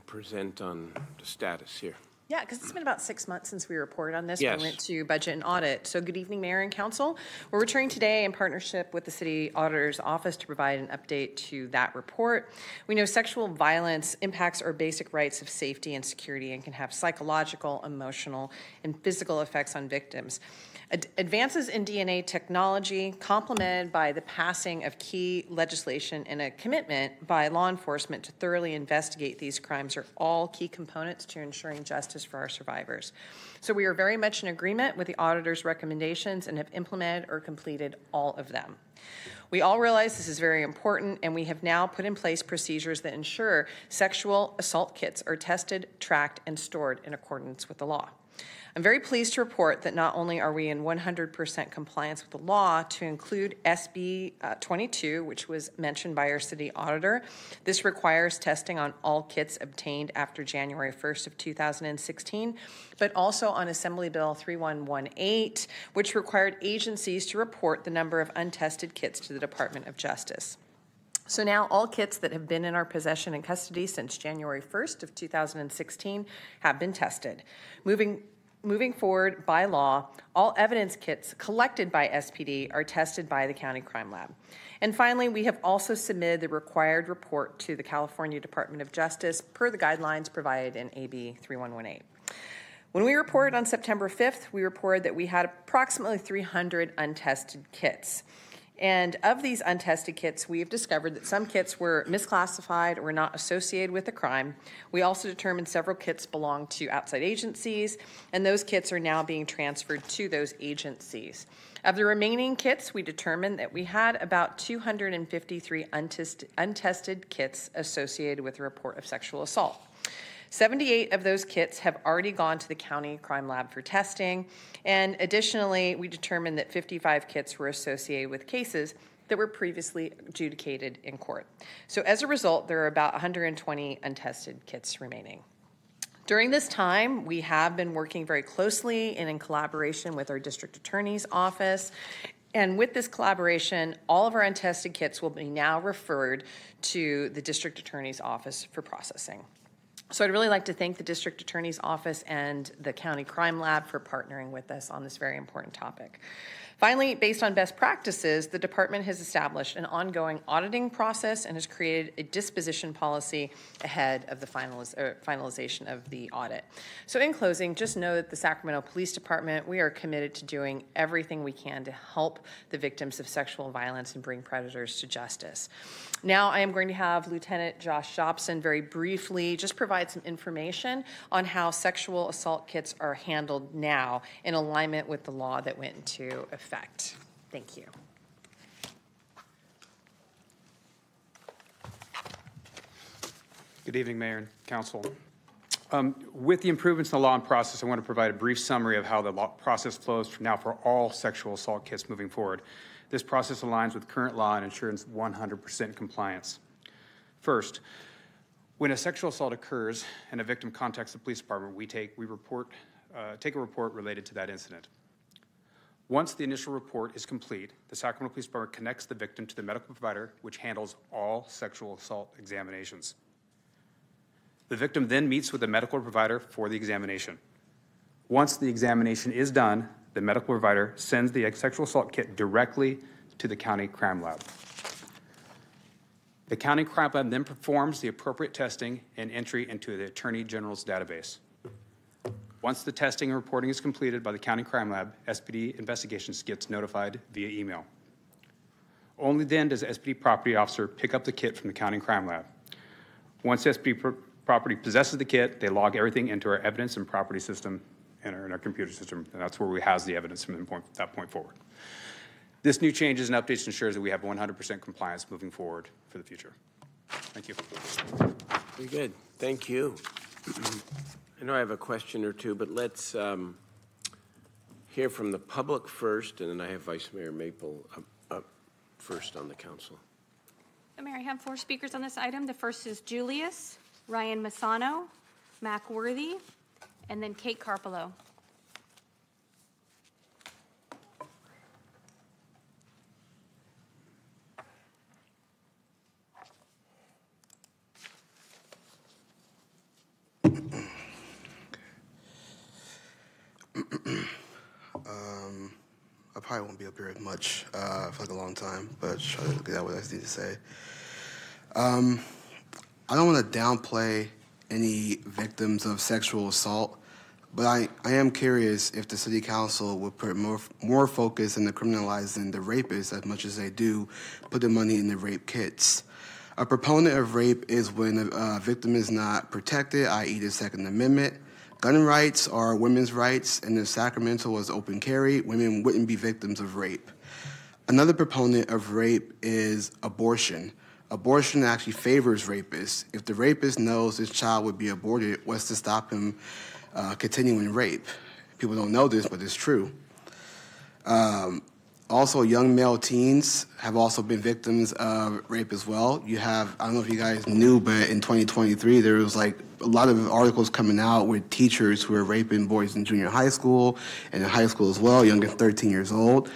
present on the status here. Yeah, because it's been about 6 months since we reported on this. Yes. We went to budget and audit. So good evening, Mayor and Council. We're returning today in partnership with the City Auditor's Office to provide an update to that report. We know sexual violence impacts our basic rights of safety and security and can have psychological, emotional, and physical effects on victims. Advances in DNA technology, complemented by the passing of key legislation and a commitment by law enforcement to thoroughly investigate these crimes, are all key components to ensuring justice for our survivors. So we are very much in agreement with the auditor's recommendations and have implemented or completed all of them. We all realize this is very important, and we have now put in place procedures that ensure sexual assault kits are tested, tracked, and stored in accordance with the law. I'm very pleased to report that not only are we in 100% compliance with the law to include SB 22, which was mentioned by our city auditor. This requires testing on all kits obtained after January 1st of 2016, but also on Assembly Bill 3118, which required agencies to report the number of untested kits to the Department of Justice. So now all kits that have been in our possession and custody since January 1st of 2016 have been tested. Moving forward, by law, all evidence kits collected by SPD are tested by the County Crime Lab. And finally, we have also submitted the required report to the California Department of Justice per the guidelines provided in AB 3118. When we reported on September 5th, we reported that we had approximately 300 untested kits. And of these untested kits, we have discovered that some kits were misclassified or not associated with the crime. We also determined several kits belong to outside agencies, and those kits are now being transferred to those agencies. Of the remaining kits, we determined that we had about 253 untested kits associated with a report of sexual assault. 78 of those kits have already gone to the County Crime Lab for testing, and additionally, we determined that 55 kits were associated with cases that were previously adjudicated in court. So as a result, there are about 120 untested kits remaining. During this time, we have been working very closely and in collaboration with our district attorney's office. And with this collaboration, all of our untested kits will be now referred to the district attorney's office for processing. So I'd really like to thank the District Attorney's Office and the County Crime Lab for partnering with us on this very important topic. Finally, based on best practices, the department has established an ongoing auditing process and has created a disposition policy ahead of the finalization of the audit. So in closing, just know that the Sacramento Police Department, we are committed to doing everything we can to help the victims of sexual violence and bring predators to justice. Now I am going to have Lieutenant Josh Jobson very briefly just provide some information on how sexual assault kits are handled now in alignment with the law that went into effect. Thank you. Good evening, Mayor and Council. With the improvements in the law and process, I want to provide a brief summary of how the law process flows from now for all sexual assault kits moving forward. This process aligns with current law and ensures 100% compliance. First, when a sexual assault occurs and a victim contacts the police department, we take a report related to that incident. Once the initial report is complete, the Sacramento Police Department connects the victim to the medical provider, which handles all sexual assault examinations. The victim then meets with the medical provider for the examination. Once the examination is done, the medical provider sends the sexual assault kit directly to the County Crime Lab. The County Crime Lab then performs the appropriate testing and entry into the Attorney General's database. Once the testing and reporting is completed by the County Crime Lab, SPD Investigations gets notified via email. Only then does the SPD property officer pick up the kit from the County Crime Lab. Once SPD property possesses the kit, they log everything into our evidence and property system and in our computer system, and that's where we house the evidence from that point forward. This new changes and updates ensures that we have 100% compliance moving forward for the future. Thank you. Very good. Thank you. I know I have a question or two, but let's hear from the public first, and then I have Vice Mayor Maple up first on the council. Mayor, I have 4 speakers on this item. The first is Julius, Ryan Masano, Mac Worthy, and then Kate Carpolo. probably won't be up here as much for like a long time, but try to get out what I need to say. I don't want to downplay any victims of sexual assault, but I am curious if the city council would put more focus into criminalizing the rapists as much as they do put the money in the rape kits. A proponent of rape is when a victim is not protected, i.e. the Second Amendment. Gun rights are women's rights, and if Sacramento was open carry, women wouldn't be victims of rape. Another proponent of rape is abortion. Abortion actually favors rapists. If the rapist knows his child would be aborted, what's to stop him continuing rape? People don't know this, but it's true. Also, young male teens have also been victims of rape as well. You have, I don't know if you guys knew, but in 2023, there was like a lot of articles coming out with teachers who are raping boys in junior high school and in high school as well, young as 13 years old.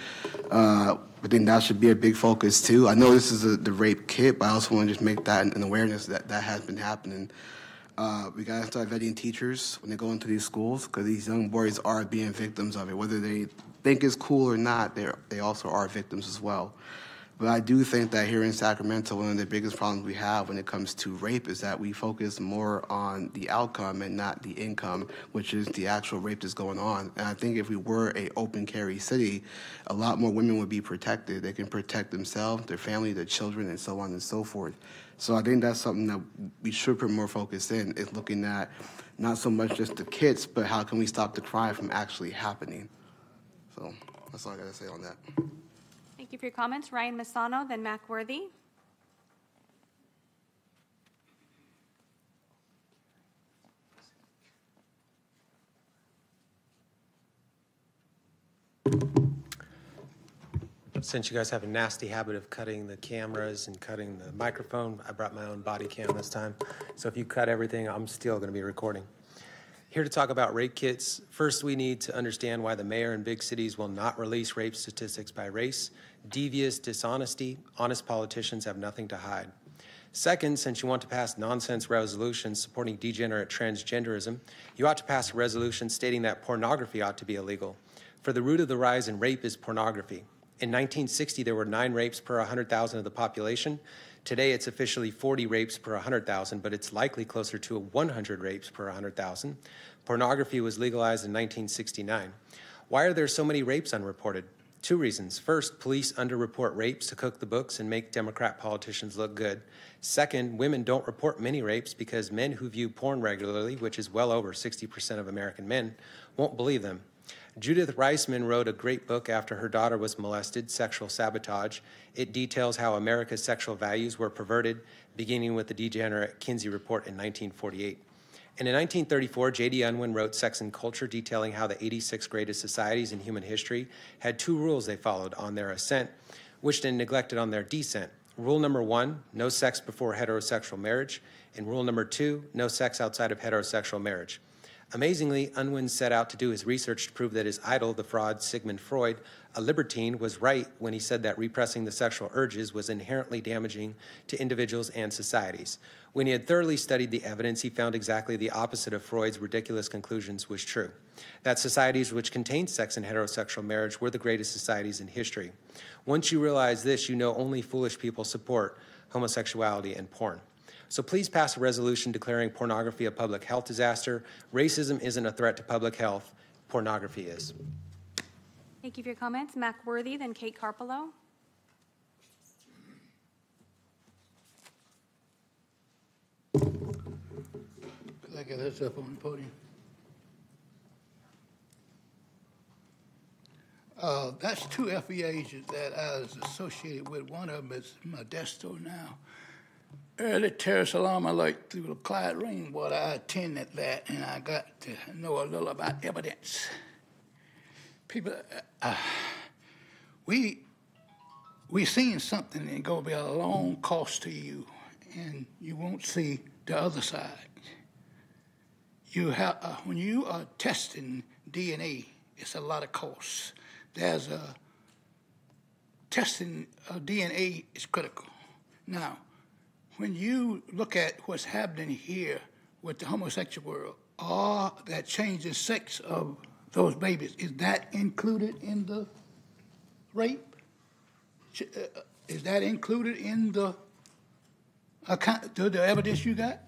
I think that should be a big focus too. I know this is the rape kit, but I also want to just make that an awareness that that has been happening. We got to start vetting teachers when they go into these schools, because these young boys are being victims of it. Whether they think it's cool or not, they also are victims as well. But I do think that here in Sacramento, one of the biggest problems we have when it comes to rape is that we focus more on the outcome and not the income, which is the actual rape that's going on. And I think if we were a open carry city, a lot more women would be protected. They can protect themselves, their family, their children, and so on and so forth. So I think that's something that we should put more focus in, is looking at not so much just the kits, but how can we stop the crime from actually happening. So that's all I got to say on that. Thank you for your comments. Ryan Masano, then Mac Worthy. Since you guys have a nasty habit of cutting the cameras and cutting the microphone, I brought my own body cam this time. So if you cut everything, I'm still going to be recording. Here to talk about rape kits. First, we need to understand why the mayor in big cities will not release rape statistics by race. Devious dishonesty. Honest politicians have nothing to hide. Second, since you want to pass nonsense resolutions supporting degenerate transgenderism, you ought to pass a resolution stating that pornography ought to be illegal. For the root of the rise in rape is pornography. In 1960, there were 9 rapes per 100,000 of the population. Today, it's officially 40 rapes per 100,000, but it's likely closer to 100 rapes per 100,000. Pornography was legalized in 1969. Why are there so many rapes unreported? 2 reasons. First, police underreport rapes to cook the books and make Democrat politicians look good. Second, women don't report many rapes because men who view porn regularly, which is well over 60% of American men, won't believe them. Judith Reisman wrote a great book after her daughter was molested, Sexual Sabotage. It details how America's sexual values were perverted, beginning with the degenerate Kinsey Report in 1948. And in 1934, J.D. Unwin wrote Sex and Culture, detailing how the 86 greatest societies in human history had 2 rules they followed on their ascent, which they neglected on their descent. Rule number 1, no sex before heterosexual marriage, and rule number 2, no sex outside of heterosexual marriage. Amazingly, Unwin set out to do his research to prove that his idol, the fraud Sigmund Freud, a libertine, was right when he said that repressing the sexual urges was inherently damaging to individuals and societies. When he had thoroughly studied the evidence, he found exactly the opposite of Freud's ridiculous conclusions was true, that societies which contained sex and heterosexual marriage were the greatest societies in history. Once you realize this, you know only foolish people support homosexuality and porn. So please pass a resolution declaring pornography a public health disaster. Racism isn't a threat to public health. Pornography is. Thank you for your comments. Mac Worthy, then Kate Carpolo. Could I get this up on the podium? That's 2 FEAs that I was associated with. One of them is Modesto now. Early terrorist alarm alert through the Clyde Rainwater. I attended that, and I got to know a little about evidence. People, we seen something and it's going to be a long cost to you, and you won't see the other side. You have when you are testing DNA, it's a lot of costs. There's a testing of DNA is critical. Now, when you look at what's happening here with the homosexual world, or that change in sex of those babies, is that included in the rape? Is that included in the evidence you got?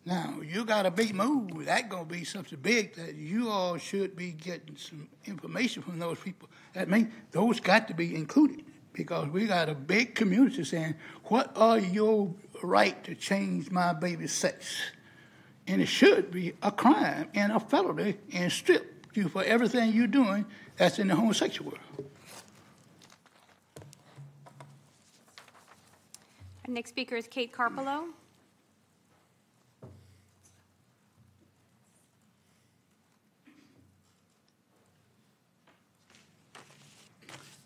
Now, you got a big move. That's going to be something big that you all should be getting some information from those people. That means those got to be included because we got a big community saying, what are your right to change my baby's sex? And it should be a crime and a felony and strip you for everything you're doing that's in the homosexual world. Our next speaker is Kate Carpolo.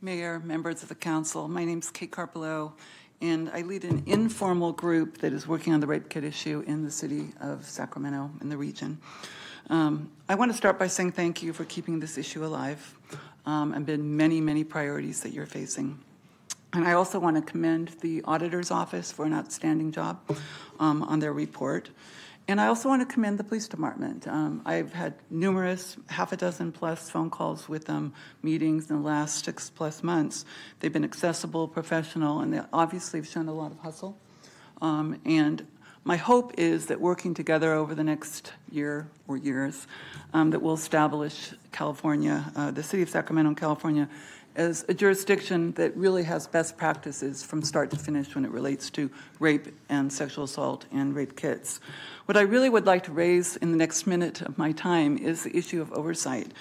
Mayor, members of the council, my name is Kate Carpolo, and I lead an informal group that is working on the rape kit issue in the city of Sacramento, in the region. I want to start by saying thank you for keeping this issue alive and been many, many priorities that you're facing. And I also want to commend the auditor's office for an outstanding job on their report. And I also want to commend the police department. I've had numerous, half a dozen plus phone calls with them, meetings in the last 6+ months. They've been accessible, professional, and they obviously have shown a lot of hustle. And my hope is that working together over the next year or years, that we'll establish California, the city of Sacramento, California, as a jurisdiction that really has best practices from start to finish when it relates to rape and sexual assault and rape kits. What I really would like to raise in the next minute of my time is the issue of oversight.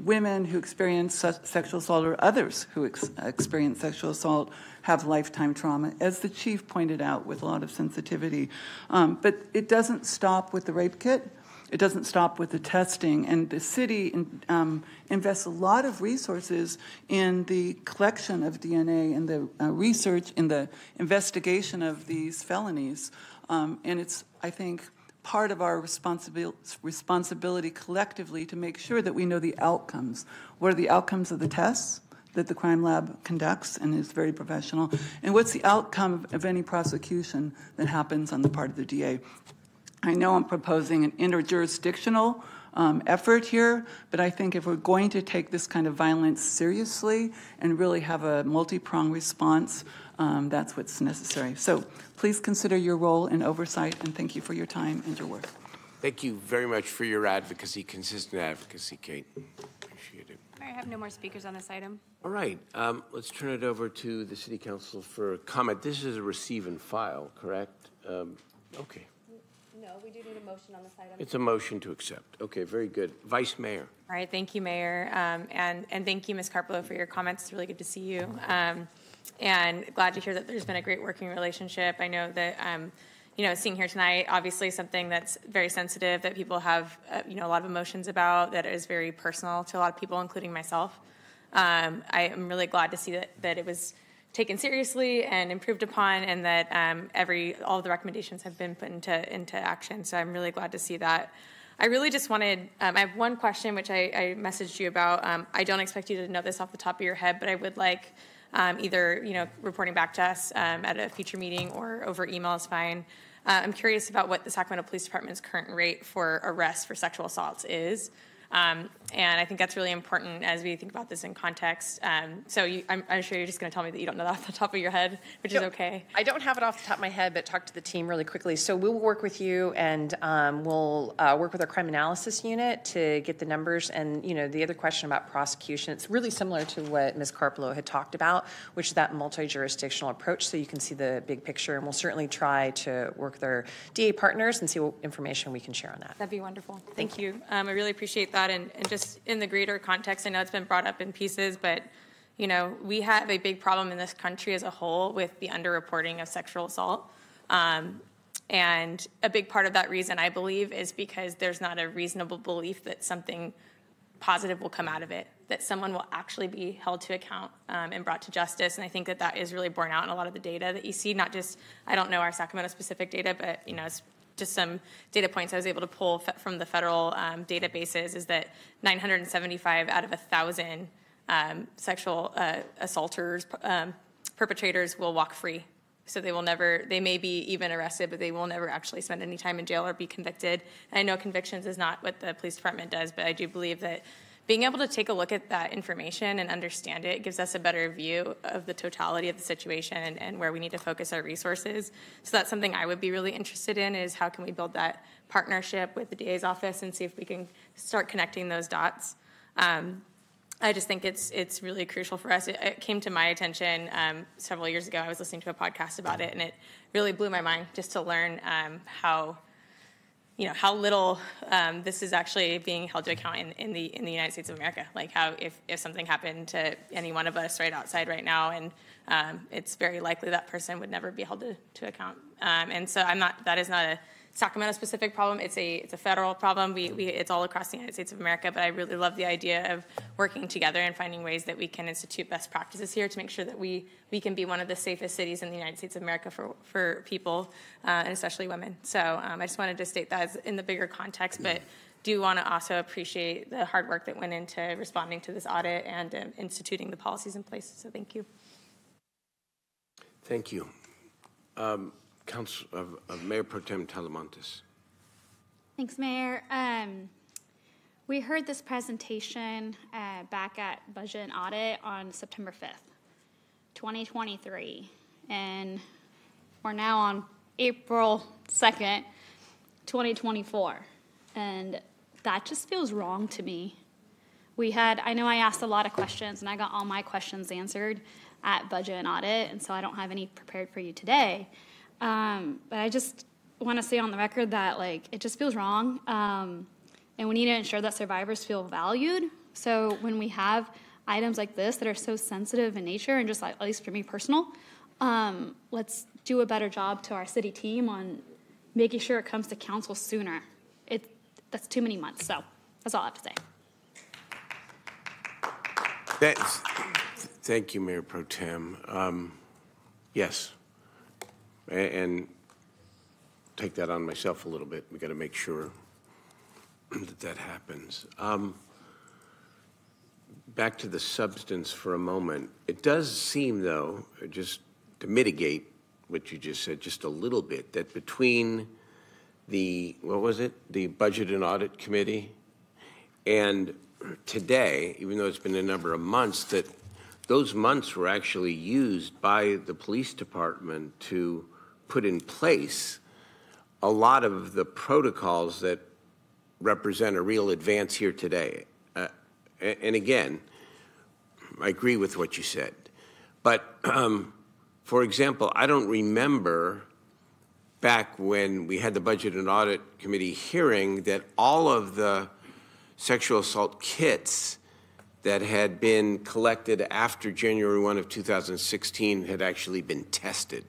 Women who experience sexual assault or others who experience sexual assault have lifetime trauma, as the chief pointed out with a lot of sensitivity. But it doesn't stop with the rape kit. It doesn't stop with the testing, and the city invests a lot of resources in the collection of DNA and the research in the investigation of these felonies. And it's, I think, part of our responsibility collectively to make sure that we know the outcomes. What are the outcomes of the tests that the crime lab conducts and is very professional? And what's the outcome of any prosecution that happens on the part of the DA? I know I'm proposing an interjurisdictional effort here, but I think if we're going to take this kind of violence seriously and really have a multi-pronged response, that's what's necessary. So please consider your role in oversight, and thank you for your time and your work. Thank you very much for your advocacy, consistent advocacy, Kate. Appreciate it. I have no more speakers on this item. All right, let's turn it over to the City Council for comment. This is a receive and file, correct? Okay. No, we do need a motion on this item. It's a motion to accept. Okay, very good. Vice Mayor. All right, thank you, Mayor, and thank you, Ms. Carpolo, for your comments. It's really good to see you, and glad to hear that there's been a great working relationship. I know that, you know, seeing here tonight, obviously something that's very sensitive that people have, you know, a lot of emotions about, that is very personal to a lot of people, including myself. I am really glad to see that it was taken seriously and improved upon, and that all of the recommendations have been put into action. So I'm really glad to see that. I really just wanted, I have one question which I messaged you about. I don't expect you to know this off the top of your head, but I would like either, you know, reporting back to us at a future meeting or over email is fine. I'm curious about what the Sacramento Police Department's current rate for arrests for sexual assaults is. And I think that's really important as we think about this in context. So I'm sure you're just going to tell me that you don't know that off the top of your head, which is okay. I don't have it off the top of my head, but talk to the team really quickly. So we'll work with you, and we'll work with our crime analysis unit to get the numbers. And, you know, the other question about prosecution, it's really similar to what Ms. Carpolo had talked about, which is that multi-jurisdictional approach, so you can see the big picture. And we'll certainly try to work with our DA partners and see what information we can share on that. That'd be wonderful. Thank you. I really appreciate that. And just in the greater context, I know it's been brought up in pieces, but, you know, we have a big problem in this country as a whole with the underreporting of sexual assault. And a big part of that reason, I believe, is because there's not a reasonable belief that something positive will come out of it, that someone will actually be held to account and brought to justice. And I think that is really borne out in a lot of the data that you see, not just, I don't know our Sacramento specific data, but, you know, it's just some data points I was able to pull from the federal databases, is that 975 out of 1,000 sexual assaulters, perpetrators will walk free. So they will never, they may be even arrested, but they will never actually spend any time in jail or be convicted. And I know convictions is not what the police department does, but I do believe that being able to take a look at that information and understand it gives us a better view of the totality of the situation and where we need to focus our resources. So that's something I would be really interested in, is how can we build that partnership with the DA's office and see if we can start connecting those dots. I just think it's really crucial for us. It came to my attention several years ago. I was listening to a podcast about it, and it really blew my mind just to learn how little this is actually being held to account in the United States of America. Like how if something happened to any one of us right outside right now, and it's very likely that person would never be held to account. And so that is not a Sacramento specific problem. It's a federal problem. It's all across the United States of America, but I really love the idea of working together and finding ways that we can institute best practices here to make sure that we can be one of the safest cities in the United States of America for people, and especially women. So I just wanted to state that in the bigger context, but do want to also appreciate the hard work that went into responding to this audit and instituting the policies in place. So thank you. Thank you. Mayor Pro Tem Talamantes. Thanks, Mayor. We heard this presentation back at Budget and Audit on September 5th, 2023, and we're now on April 2nd, 2024, and that just feels wrong to me. I know I asked a lot of questions, and I got all my questions answered at Budget and Audit, and so I don't have any prepared for you today. But I just want to say on the record that it just feels wrong, and we need to ensure that survivors feel valued. So when we have items like this that are so sensitive in nature, and just at least for me personal, let's do a better job to our city team on making sure it comes to council sooner. That's too many months. So that's all I have to say. Thank you, Mayor Pro Tem. Yes. And take that on myself a little bit. We got to make sure that happens. Back to the substance for a moment. It does seem, though, just to mitigate what you just said just a little bit, that between the Budget and Audit Committee and today, even though it's been a number of months, that those months were actually used by the police department to put in place a lot of the protocols that represent a real advance here today. And again, I agree with what you said. But, for example, I don't remember back when we had the Budget and Audit Committee hearing that all of the sexual assault kits that had been collected after January 1 of 2016 had actually been tested,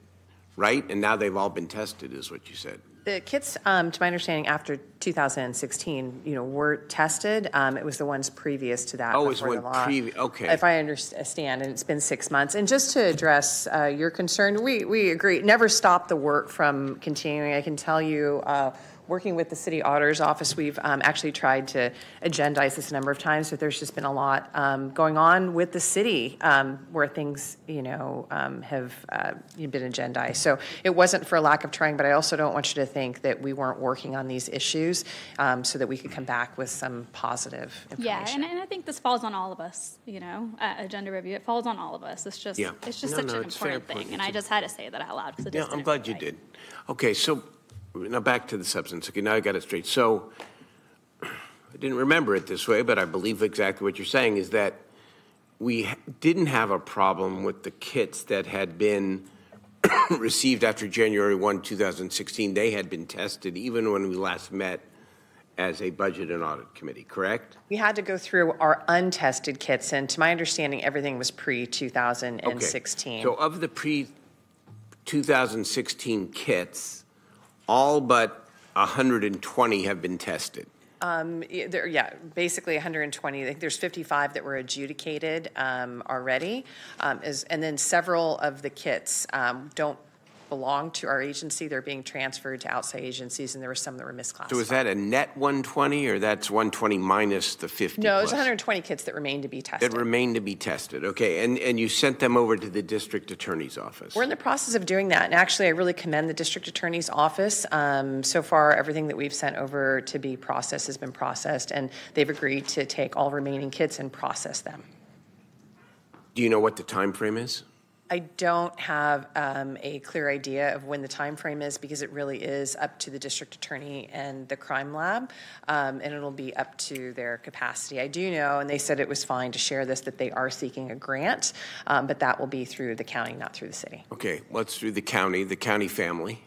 right? And now they've all been tested, is what you said. The kits, to my understanding, after 2016, were tested. It was the ones previous to that. Oh, it's one previous. Okay. If I understand, and it's been 6 months. And just to address your concern, we agree. Never stop the work from continuing. I can tell you, working with the city auditor's office, we've actually tried to agendize this a number of times, but there's just been a lot going on with the city where things, have been agendized. So it wasn't for a lack of trying, but I also don't want you to think that we weren't working on these issues so that we could come back with some positive information. Yeah, and I think this falls on all of us, agenda review. It falls on all of us. It's just, such an important thing. And I just had to say that out loud. Yeah, I'm glad you did. Okay, so now back to the substance. Okay, now I got it straight. So I didn't remember it this way, but I believe exactly what you're saying is that we didn't have a problem with the kits that had been received after January 1, 2016. They had been tested even when we last met as a Budget and Audit Committee, correct? We had to go through our untested kits, and to my understanding, everything was pre-2016. Okay. So of the pre-2016 kits, all but 120 have been tested. Basically 120. I think there's 55 that were adjudicated already, and then several of the kits don't belong to our agency. They're being transferred to outside agencies, and there were some that were misclassified. So is that a net 120, or that's 120 minus the 50? No, there's plus? 120 kits that remain to be tested. That remain to be tested. Okay, and you sent them over to the district attorney's office. We're in the process of doing that, and actually, I really commend the district attorney's office. So far, everything that we've sent over to be processed has been processed, and they've agreed to take all remaining kits and process them. Do you know what the time frame is? I don't have a clear idea of when the time frame is, because it really is up to the district attorney and the crime lab, and it'll be up to their capacity. I do know, and they said it was fine to share this, that they are seeking a grant, but that will be through the county, not through the city. Okay, well, it's through the county family.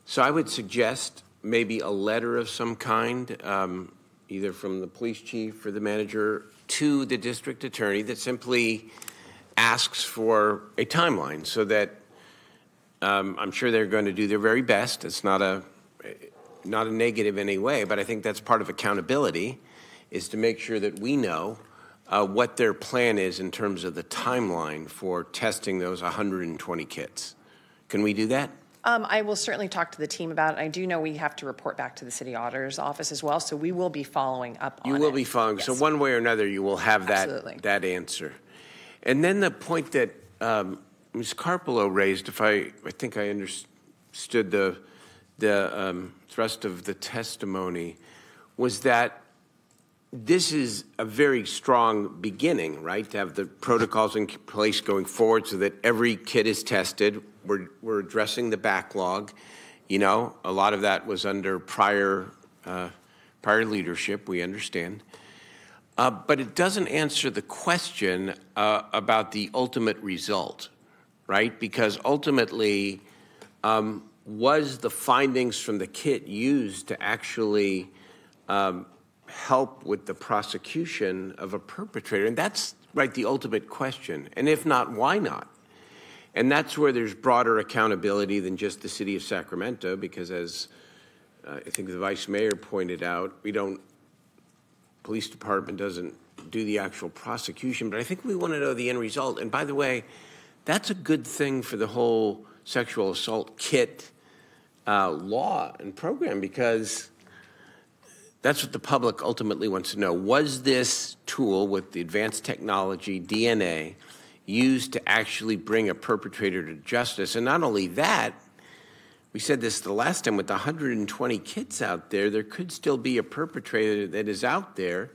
So I would suggest maybe a letter of some kind, either from the police chief or the manager to the district attorney, that simply asks for a timeline, so that I'm sure they're going to do their very best. It's not a negative in any way, but I think that's part of accountability, is to make sure that we know what their plan is in terms of the timeline for testing those 120 kits. Can we do that? I will certainly talk to the team about it. I do know we have to report back to the city auditor's office as well, so we will be following up on it. You will be following. Yes. So one way or another, you will have that answer. And then the point that Ms. Carpolo raised, I think I understood the thrust of the testimony, was that this is a very strong beginning, right? To have the protocols in place going forward so that every kid is tested. We're addressing the backlog. You know, a lot of that was under prior leadership, we understand. But it doesn't answer the question about the ultimate result, right? Because ultimately, was the findings from the kit used to actually help with the prosecution of a perpetrator? And that's, right, the ultimate question. And if not, why not? And that's where there's broader accountability than just the city of Sacramento, because as I think the vice mayor pointed out, police department doesn't do the actual prosecution, but I think we want to know the end result. And by the way, that's a good thing for the whole sexual assault kit law and program, because that's what the public ultimately wants to know. Was this tool with the advanced technology, DNA, used to actually bring a perpetrator to justice? And not only that, we said this the last time, with 120 kids out there, there could still be a perpetrator that is out there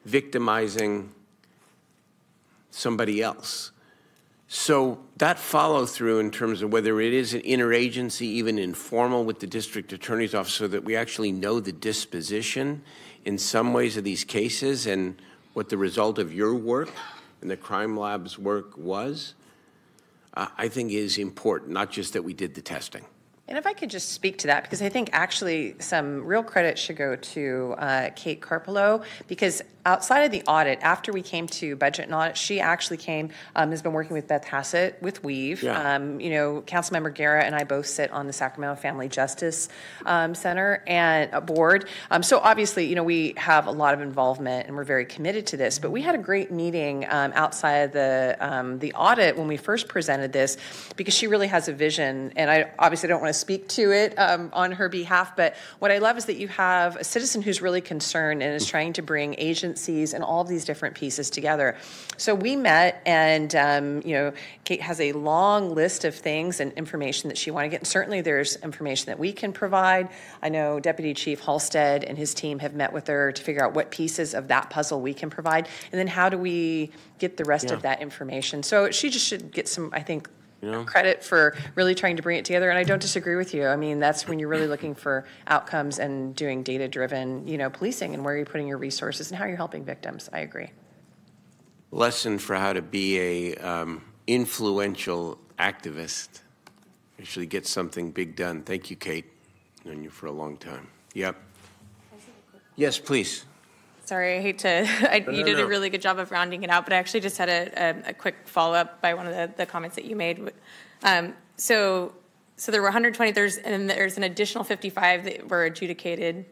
victimizing somebody else. So that follow through in terms of whether it is an interagency, even informal with the district attorney's office, so that we actually know the disposition in some ways of these cases and what the result of your work and the crime lab's work was, I think is important, not just that we did the testing. And if I could just speak to that, because I think actually some real credit should go to Kate Carpolo, because outside of the audit, after we came to budget and audit, she actually came, has been working with Beth Hassett with Weave. Yeah. You know, Councilmember Guerra and I both sit on the Sacramento Family Justice Center and board. So obviously, you know, we have a lot of involvement and we're very committed to this, but we had a great meeting outside of the audit when we first presented this, because she really has a vision, and I obviously don't want to speak to it on her behalf, but what I love is that you have a citizen who's really concerned and is trying to bring agencies and all of these different pieces together. So we met, and you know, Kate has a long list of things and information that she wanted to get, and certainly there's information that we can provide. I know Deputy Chief Halstead and his team have met with her to figure out what pieces of that puzzle we can provide, and then how do we get the rest of that information. So she just should get some, I think, credit for really trying to bring it together. And I don't disagree with you. I mean, that's when you're really looking for outcomes and doing data-driven, you know, policing, and where you're putting your resources and how you're helping victims. I agree. Lesson for how to be a influential activist. Actually get something big done. Thank you, Kate. Known you for a long time. Yep. Yes, please. Sorry, I hate to, you did a really good job of rounding it out, but I actually just had a quick follow-up by one of the comments that you made. So there were 120, and there's an additional 55 that were adjudicated.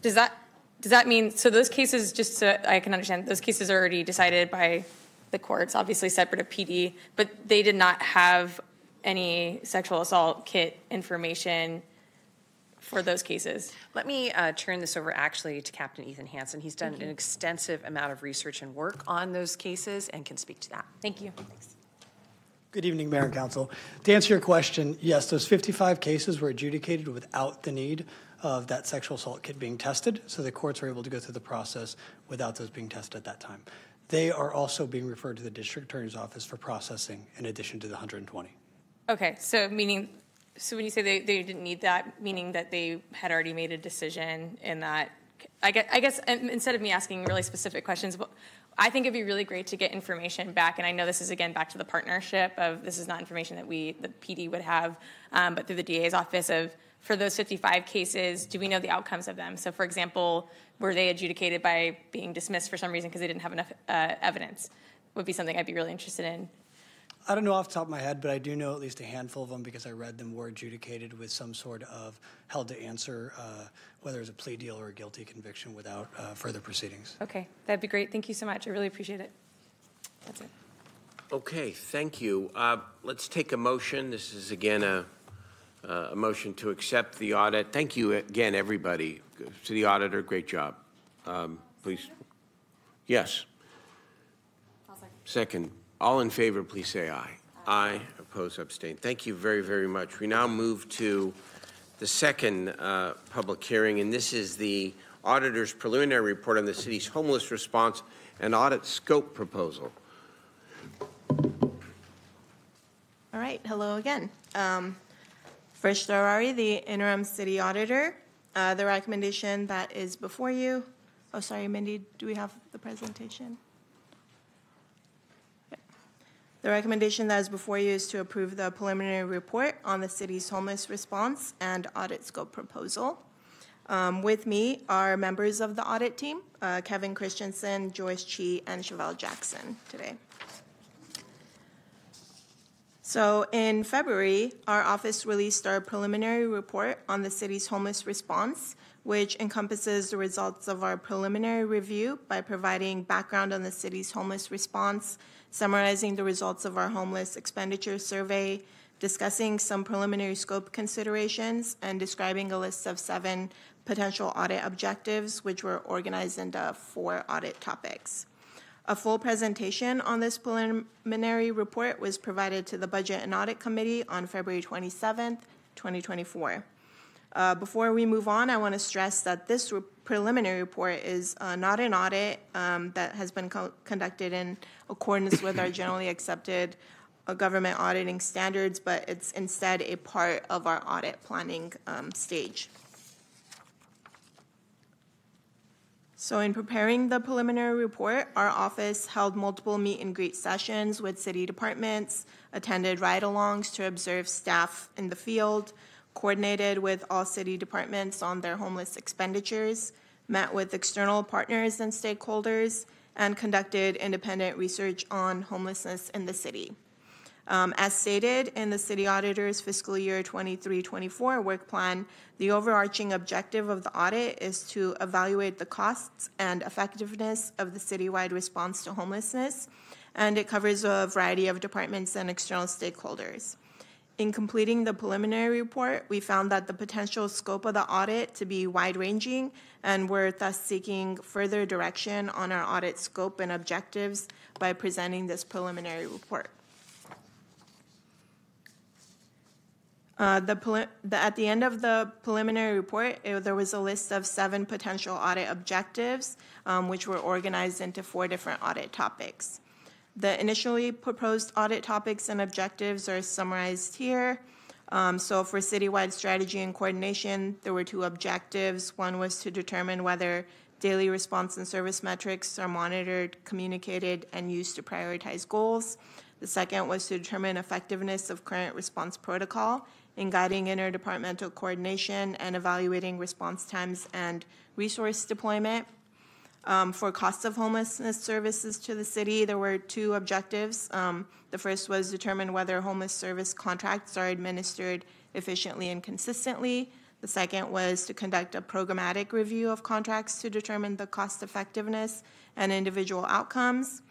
Does that mean, so those cases, just so I can understand, those cases are already decided by the courts, obviously separate of PD, but they did not have any sexual assault kit information for those cases? Let me turn this over actually to Captain Ethan Hansen. He's done an extensive amount of research and work on those cases and can speak to that. Thank you. Thanks. Good evening, Mayor and Council. To answer your question, yes, those 55 cases were adjudicated without the need of that sexual assault kit being tested, so the courts were able to go through the process without those being tested at that time. They are also being referred to the district attorney's office for processing in addition to the 120. Okay, so when you say they didn't need that, meaning that they had already made a decision in that, I guess instead of me asking really specific questions, I think it'd be really great to get information back, and I know this is, again, back to the partnership of this is not information that the PD would have, but through the DA's office for those 55 cases, do we know the outcomes of them? So, for example, were they adjudicated by being dismissed for some reason because they didn't have enough evidence? Would be something I'd be really interested in. I don't know off the top of my head, but I do know at least a handful of them because I read them were adjudicated with some sort of held to answer, whether it was a plea deal or a guilty conviction without further proceedings. Okay, that'd be great. Thank you so much. I really appreciate it. That's it. Okay, thank you. Let's take a motion. This is, again, a motion to accept the audit. Thank you again, everybody. To the auditor, great job. Please. Yes. Second. All in favor, please say aye. Aye. Oppose, abstain. Thank you very, very much. We now move to the second public hearing, and this is the auditor's preliminary report on the city's homeless response and audit scope proposal. All right, hello again. First, Ferrari, the interim city auditor. The recommendation that is before you. Oh, sorry, Mindy, do we have the presentation? The recommendation that is before you is to approve the preliminary report on the city's homeless response and audit scope proposal. With me are members of the audit team, Kevin Christensen, Joyce Chi, and Chevelle Jackson today. So in February, our office released our preliminary report on the city's homeless response, which encompasses the results of our preliminary review by providing background on the city's homeless response, summarizing the results of our homeless expenditure survey, discussing some preliminary scope considerations, and describing a list of 7 potential audit objectives, which were organized into 4 audit topics. A full presentation on this preliminary report was provided to the Budget and Audit Committee on February 27th, 2024. Before we move on, I want to stress that this preliminary report is not an audit that has been conducted in accordance with our generally accepted government auditing standards, but it's instead a part of our audit planning stage. So in preparing the preliminary report, our office held multiple meet and greet sessions with city departments, attended ride-alongs to observe staff in the field, coordinated with all city departments on their homeless expenditures, met with external partners and stakeholders, and conducted independent research on homelessness in the city. As stated in the city auditor's fiscal year 23-24 work plan, the overarching objective of the audit is to evaluate the costs and effectiveness of the citywide response to homelessness, and it covers a variety of departments and external stakeholders. In completing the preliminary report, we found that the potential scope of the audit to be wide-ranging, and we're thus seeking further direction on our audit scope and objectives by presenting this preliminary report. At the end of the preliminary report, there was a list of 7 potential audit objectives, which were organized into 4 different audit topics. The initially proposed audit topics and objectives are summarized here. So for citywide strategy and coordination, there were 2 objectives. One was to determine whether daily response and service metrics are monitored, communicated, and used to prioritize goals. The second was to determine effectiveness of current response protocol in guiding interdepartmental coordination and evaluating response times and resource deployment. For cost of homelessness services to the city, there were 2 objectives. The first was determine whether homeless service contracts are administered efficiently and consistently. The second was to conduct a programmatic review of contracts to determine the cost effectiveness and individual outcomes.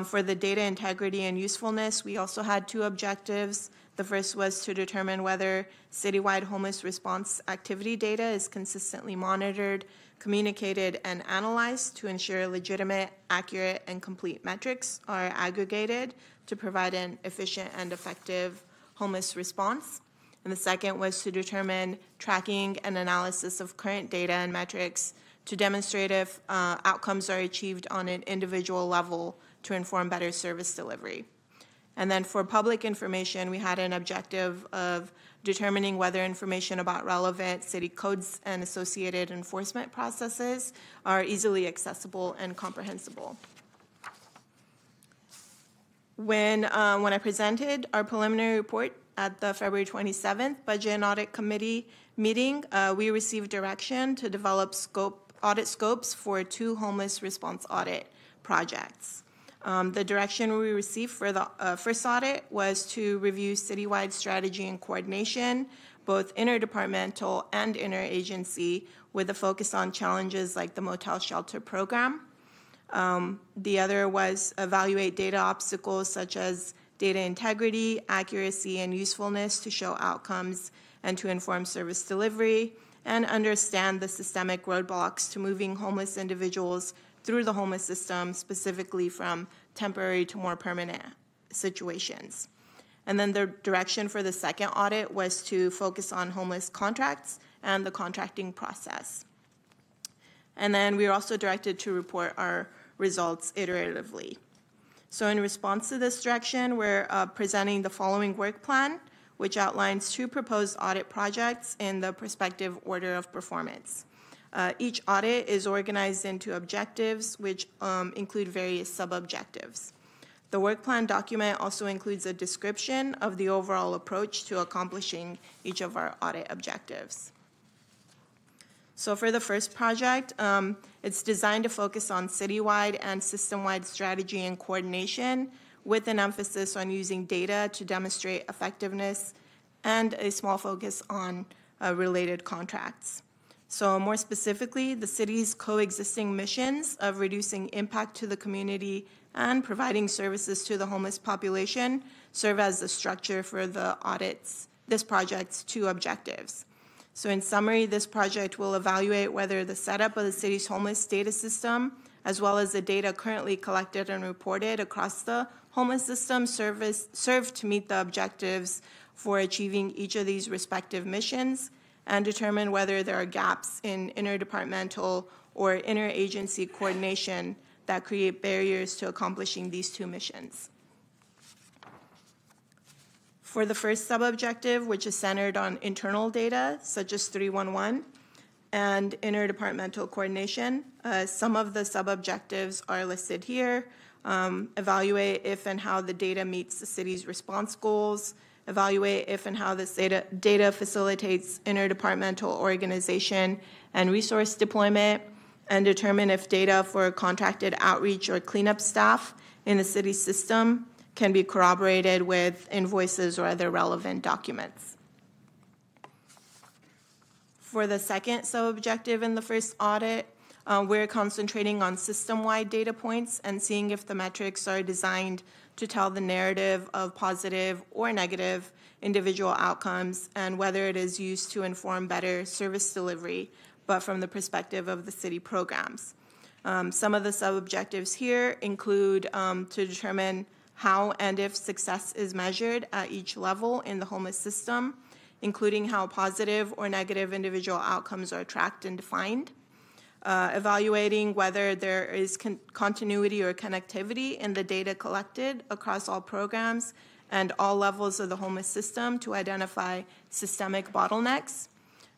For the data integrity and usefulness, we also had 2 objectives. The The first was to determine whether citywide homeless response activity data is consistently monitored, communicated, and analyzed to ensure legitimate, accurate, and complete metrics are aggregated to provide an efficient and effective homeless response. And the second was to determine tracking and analysis of current data and metrics to demonstrate if outcomes are achieved on an individual level to inform better service delivery. And then for public information, we had an objective of determining whether information about relevant city codes and associated enforcement processes are easily accessible and comprehensible. When I presented our preliminary report at the February 27th Budget and Audit Committee meeting, we received direction to develop audit scopes for 2 homeless response audit projects. The direction we received for the first audit was to review citywide strategy and coordination, both interdepartmental and interagency, with a focus on challenges like the motel shelter program. The other was evaluate data obstacles such as data integrity, accuracy, and usefulness to show outcomes and to inform service delivery, and understand the systemic roadblocks to moving homeless individuals through the homeless system, specifically from temporary to more permanent situations. And then the direction for the second audit was to focus on homeless contracts and the contracting process. And then we were also directed to report our results iteratively. So in response to this direction, we're presenting the following work plan, which outlines 2 proposed audit projects in the prospective order of performance. Each audit is organized into objectives, which include various sub-objectives. The work plan document also includes a description of the overall approach to accomplishing each of our audit objectives. So for the first project, it's designed to focus on citywide and system-wide strategy and coordination, with an emphasis on using data to demonstrate effectiveness and a small focus on related contracts. So more specifically, the city's coexisting missions of reducing impact to the community and providing services to the homeless population serve as the structure for this project's 2 objectives. So in summary, this project will evaluate whether the setup of the city's homeless data system, as well as the data currently collected and reported across the homeless system, serve to meet the objectives for achieving each of these respective missions, and determine whether there are gaps in interdepartmental or interagency coordination that create barriers to accomplishing these 2 missions. For the first sub-objective, which is centered on internal data, such as 311, and interdepartmental coordination, some of the sub-objectives are listed here. Evaluate if and how the data meets the city's response goals, evaluate if and how this data facilitates interdepartmental organization and resource deployment, and determine if data for contracted outreach or cleanup staff in the city system can be corroborated with invoices or other relevant documents. For the second sub-objective in the first audit, we're concentrating on system-wide data points and seeing if the metrics are designed to tell the narrative of positive or negative individual outcomes, and whether it is used to inform better service delivery, but from the perspective of the city programs. Some of the sub-objectives here include to determine how and if success is measured at each level in the homeless system, including how positive or negative individual outcomes are tracked and defined. Evaluating whether there is continuity or connectivity in the data collected across all programs and all levels of the homeless system to identify systemic bottlenecks.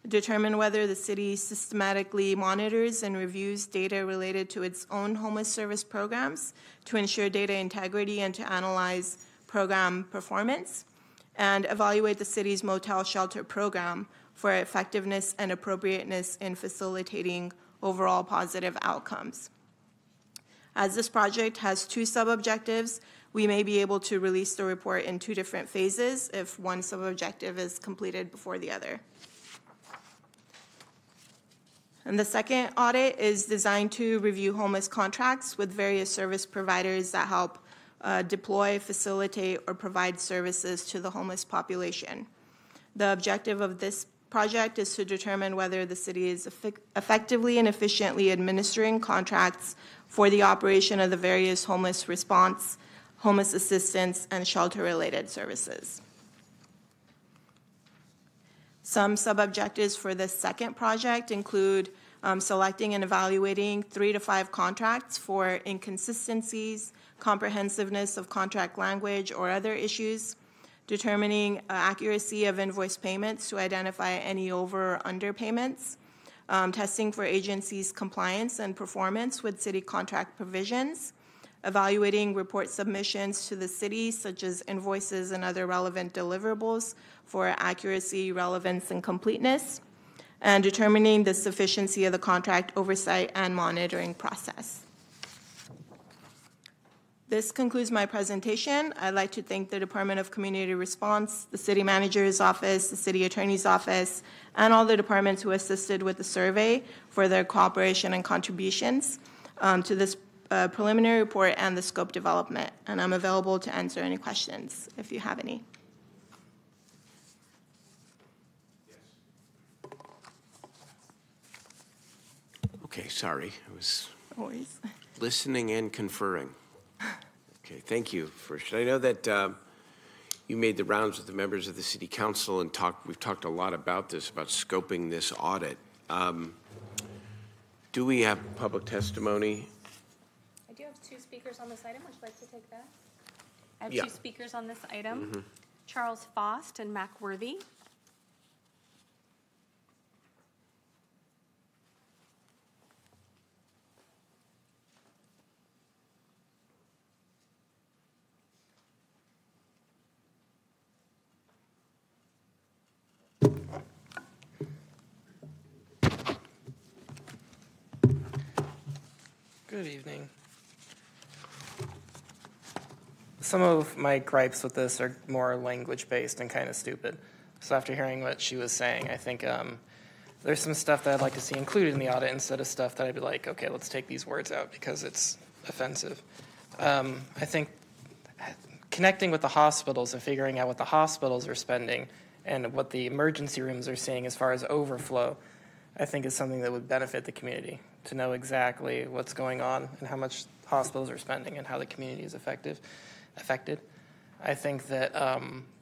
Determine whether the city systematically monitors and reviews data related to its own homeless service programs to ensure data integrity and to analyze program performance. And evaluate the city's motel shelter program for effectiveness and appropriateness in facilitating overall positive outcomes. As this project has 2 sub-objectives, we may be able to release the report in 2 different phases if one sub-objective is completed before the other. And the second audit is designed to review homeless contracts with various service providers that help deploy, facilitate, or provide services to the homeless population. The objective of this project is to determine whether the city is effectively and efficiently administering contracts for the operation of the various homeless response, homeless assistance, and shelter-related services. Some sub-objectives for this second project include selecting and evaluating 3 to 5 contracts for inconsistencies, comprehensiveness of contract language, or other issues, determining accuracy of invoice payments to identify any over or underpayments, testing for agencies' compliance and performance with city contract provisions, evaluating report submissions to the city, such as invoices and other relevant deliverables for accuracy, relevance, and completeness, and determining the sufficiency of the contract oversight and monitoring process. This concludes my presentation. I'd like to thank the Department of Community Response, the City Manager's Office, the City Attorney's Office, and all the departments who assisted with the survey for their cooperation and contributions to this preliminary report and the scope development. And I'm available to answer any questions if you have any. Okay, sorry. I was Always. listening and conferring. Okay, thank you. First, I know that you made the rounds with the members of the City Council and we've talked a lot about this, about scoping this audit. Do we have public testimony? I do have 2 speakers on this item. Would you like to take that? I have Yeah. 2 speakers on this item, Charles Faust and Mac Worthy. Good evening. Some of my gripes with this are more language-based and kind of stupid. So after hearing what she was saying, I think there's some stuff that I'd like to see included in the audit instead of stuff that I'd be like, okay, let's take these words out because it's offensive. I think connecting with the hospitals and figuring out what the hospitals are spending and what the emergency rooms are seeing as far as overflow, I think is something that would benefit the community, to know exactly what's going on and how much hospitals are spending and how the community is affected. I think that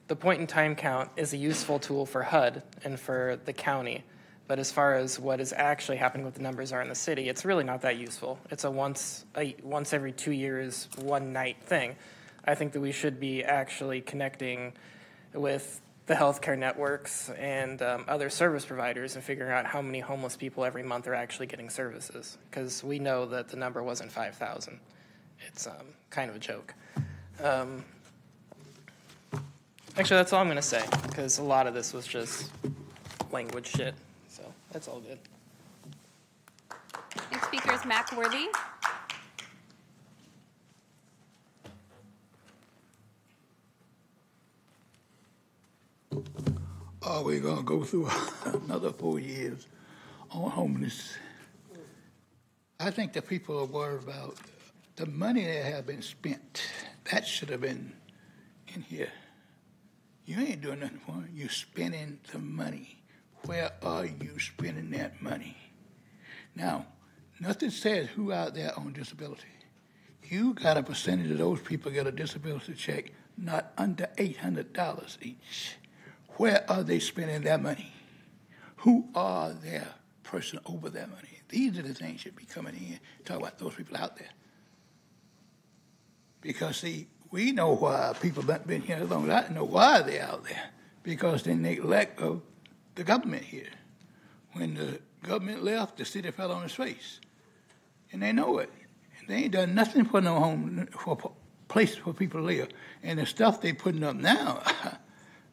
the point-in-time count is a useful tool for HUD and for the county, but as far as what is actually happening, what the numbers are in the city, it's really not that useful. It's a once every 2 years, one night thing. I think that we should be actually connecting with the healthcare networks and other service providers and figuring out how many homeless people every month are actually getting services, because we know that the number wasn't 5,000. It's kind of a joke. Actually, that's all I'm going to say, because a lot of this was just language shit, so that's all good. Next speaker is Mac Worthy. Are we going to go through another 4 years on homeless? I think the people are worried about the money that has been spent. That should have been in here. You ain't doing nothing for it. You're spending the money. Where are you spending that money? Now, nothing says who out there on disability. You got a percentage of those people get a disability check not under $800 each. Where are they spending their money? Who are their person over their money? These are the things that should be coming in, talk about those people out there. Because, see, we know why people have been here as long as I know why they're out there. Because they neglect of the government here. When the government left, the city fell on its face. And they know it. And they ain't done nothing for no home, for a place for people to live. And the stuff they putting up now,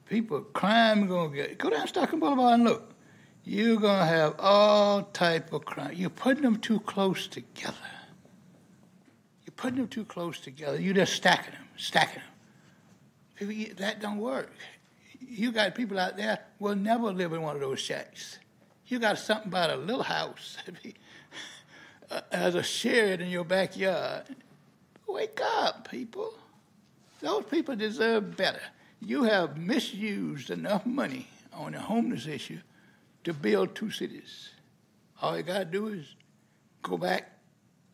people, crime going to get, go down Stockton Boulevard and look. You're going to have all type of crime. You're putting them too close together. You're putting them too close together. You're just stacking them. That don't work. You got people out there who will never live in one of those shacks. You got something about a little house as a shed in your backyard. Wake up, people. Those people deserve better. You have misused enough money on the homeless issue to build 2 cities. All you got to do is go back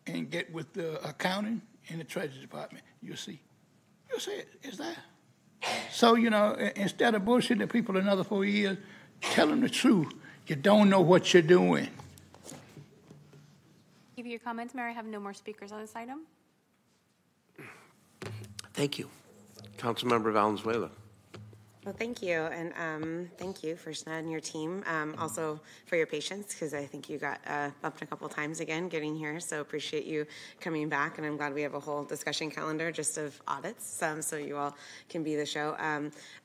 and get with the accounting and the Treasury Department. You'll see. You'll see it's there. So, instead of bullshitting the people another 4 years, tell them the truth. You don't know what you're doing. Give you your comments, Mayor. I have no more speakers on this item. Thank you. Councilmember Valenzuela. Well, thank you, and thank you, First Ned and your team, also for your patience, because I think you got bumped a couple times again getting here, so appreciate you coming back, and I'm glad we have a whole discussion calendar just of audits, so you all can be the show.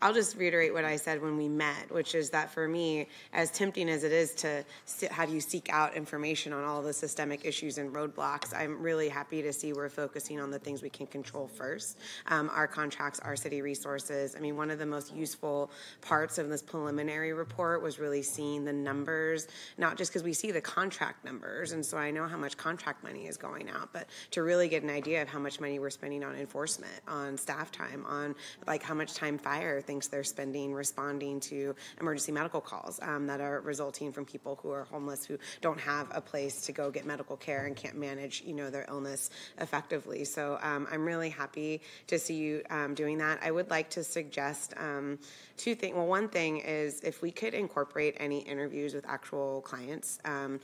I'll just reiterate what I said when we met, which is that for me, as tempting as it is to have you seek out information on all the systemic issues and roadblocks, I'm really happy to see we're focusing on the things we can control first. Our contracts, our city resources. I mean, one of the most useful parts of this preliminary report was really seeing the numbers, not just because we see the contract numbers, and so I know how much contract money is going out, but to really get an idea of how much money we're spending on enforcement, on staff time, on like how much time fire thinks they're spending responding to emergency medical calls that are resulting from people who are homeless, who don't have a place to go get medical care and can't manage, their illness effectively. So I'm really happy to see you doing that. I would like to suggest 2 things. Well, one thing is if we could incorporate any interviews with actual clients. I'm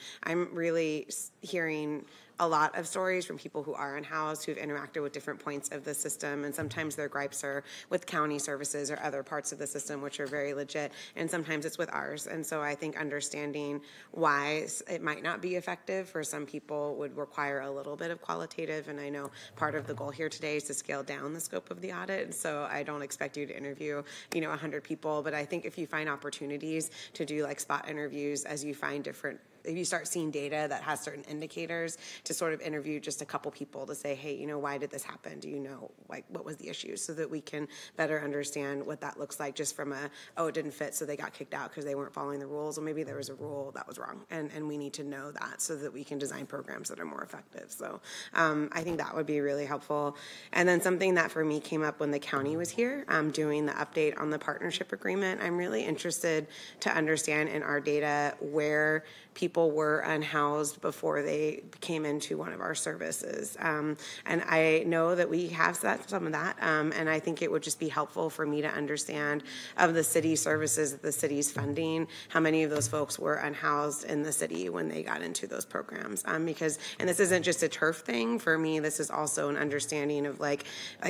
really hearing a lot of stories from people who are unhoused, who've interacted with different points of the system, and sometimes their gripes are with county services or other parts of the system, which are very legit, and sometimes it's with ours. And so I think understanding why it might not be effective for some people would require a little bit of qualitative, and I know part of the goal here today is to scale down the scope of the audit, so I don't expect you to interview, 100 people, but I think if you find opportunities to do like spot interviews as you find different, if you start seeing data that has certain indicators, to sort of interview just a couple people to say, hey, why did this happen? Do you know, what was the issue? So that we can better understand what that looks like just from it didn't fit, so they got kicked out because they weren't following the rules, or maybe there was a rule that was wrong, and we need to know that so that we can design programs that are more effective. So I think that would be really helpful. And then something that for me came up when the county was here doing the update on the partnership agreement, I'm really interested to understand in our data where people were unhoused before they came into one of our services. And I know that we have some of that, and I think it would just be helpful for me to understand of the city services that the city's funding, how many of those folks were unhoused in the city when they got into those programs. Because, and this isn't just a turf thing, for me, this is also an understanding of like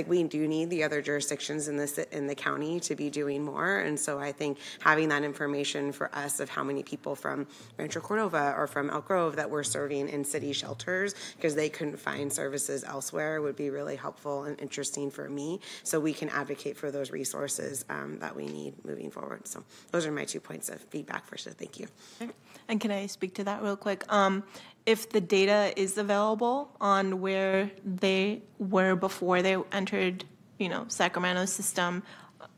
we do need the other jurisdictions in the county to be doing more. And so I think having that information for us of how many people from Rancho Cordova or from Elk Grove that we're serving in city shelters because they couldn't find services elsewhere would be really helpful and interesting for me, so we can advocate for those resources that we need moving forward. So those are my 2 points of feedback for, so thank you. And can I speak to that real quick? If the data is available on where they were before they entered, Sacramento's system,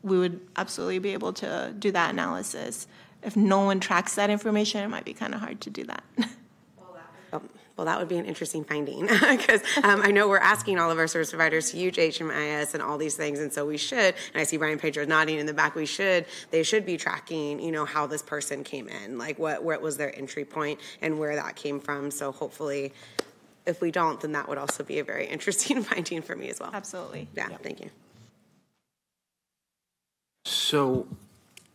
we would absolutely be able to do that analysis. If no one tracks that information, it might be kind of hard to do that. Well, that would be an interesting finding because I know we're asking all of our service providers to use HMIS and all these things, and so we should, and I see Brian Pedro nodding in the back, they should be tracking, how this person came in, like what was their entry point and where that came from. So hopefully, if we don't, then that would also be a very interesting finding for me as well. Absolutely. Yeah, thank you. So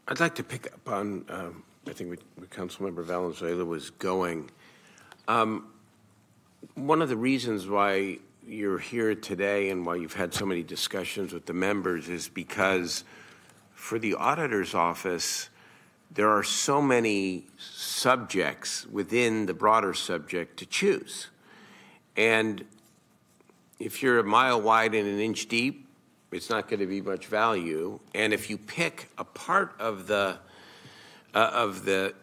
I'd like to pick up on, I think where Councilmember Valenzuela was going. One of the reasons why you're here today and why you've had so many discussions with the members is because for the auditor's office, there are so many subjects within the broader subject to choose. And if you're a mile wide and an inch deep, it's not going to be much value. And if you pick a part of the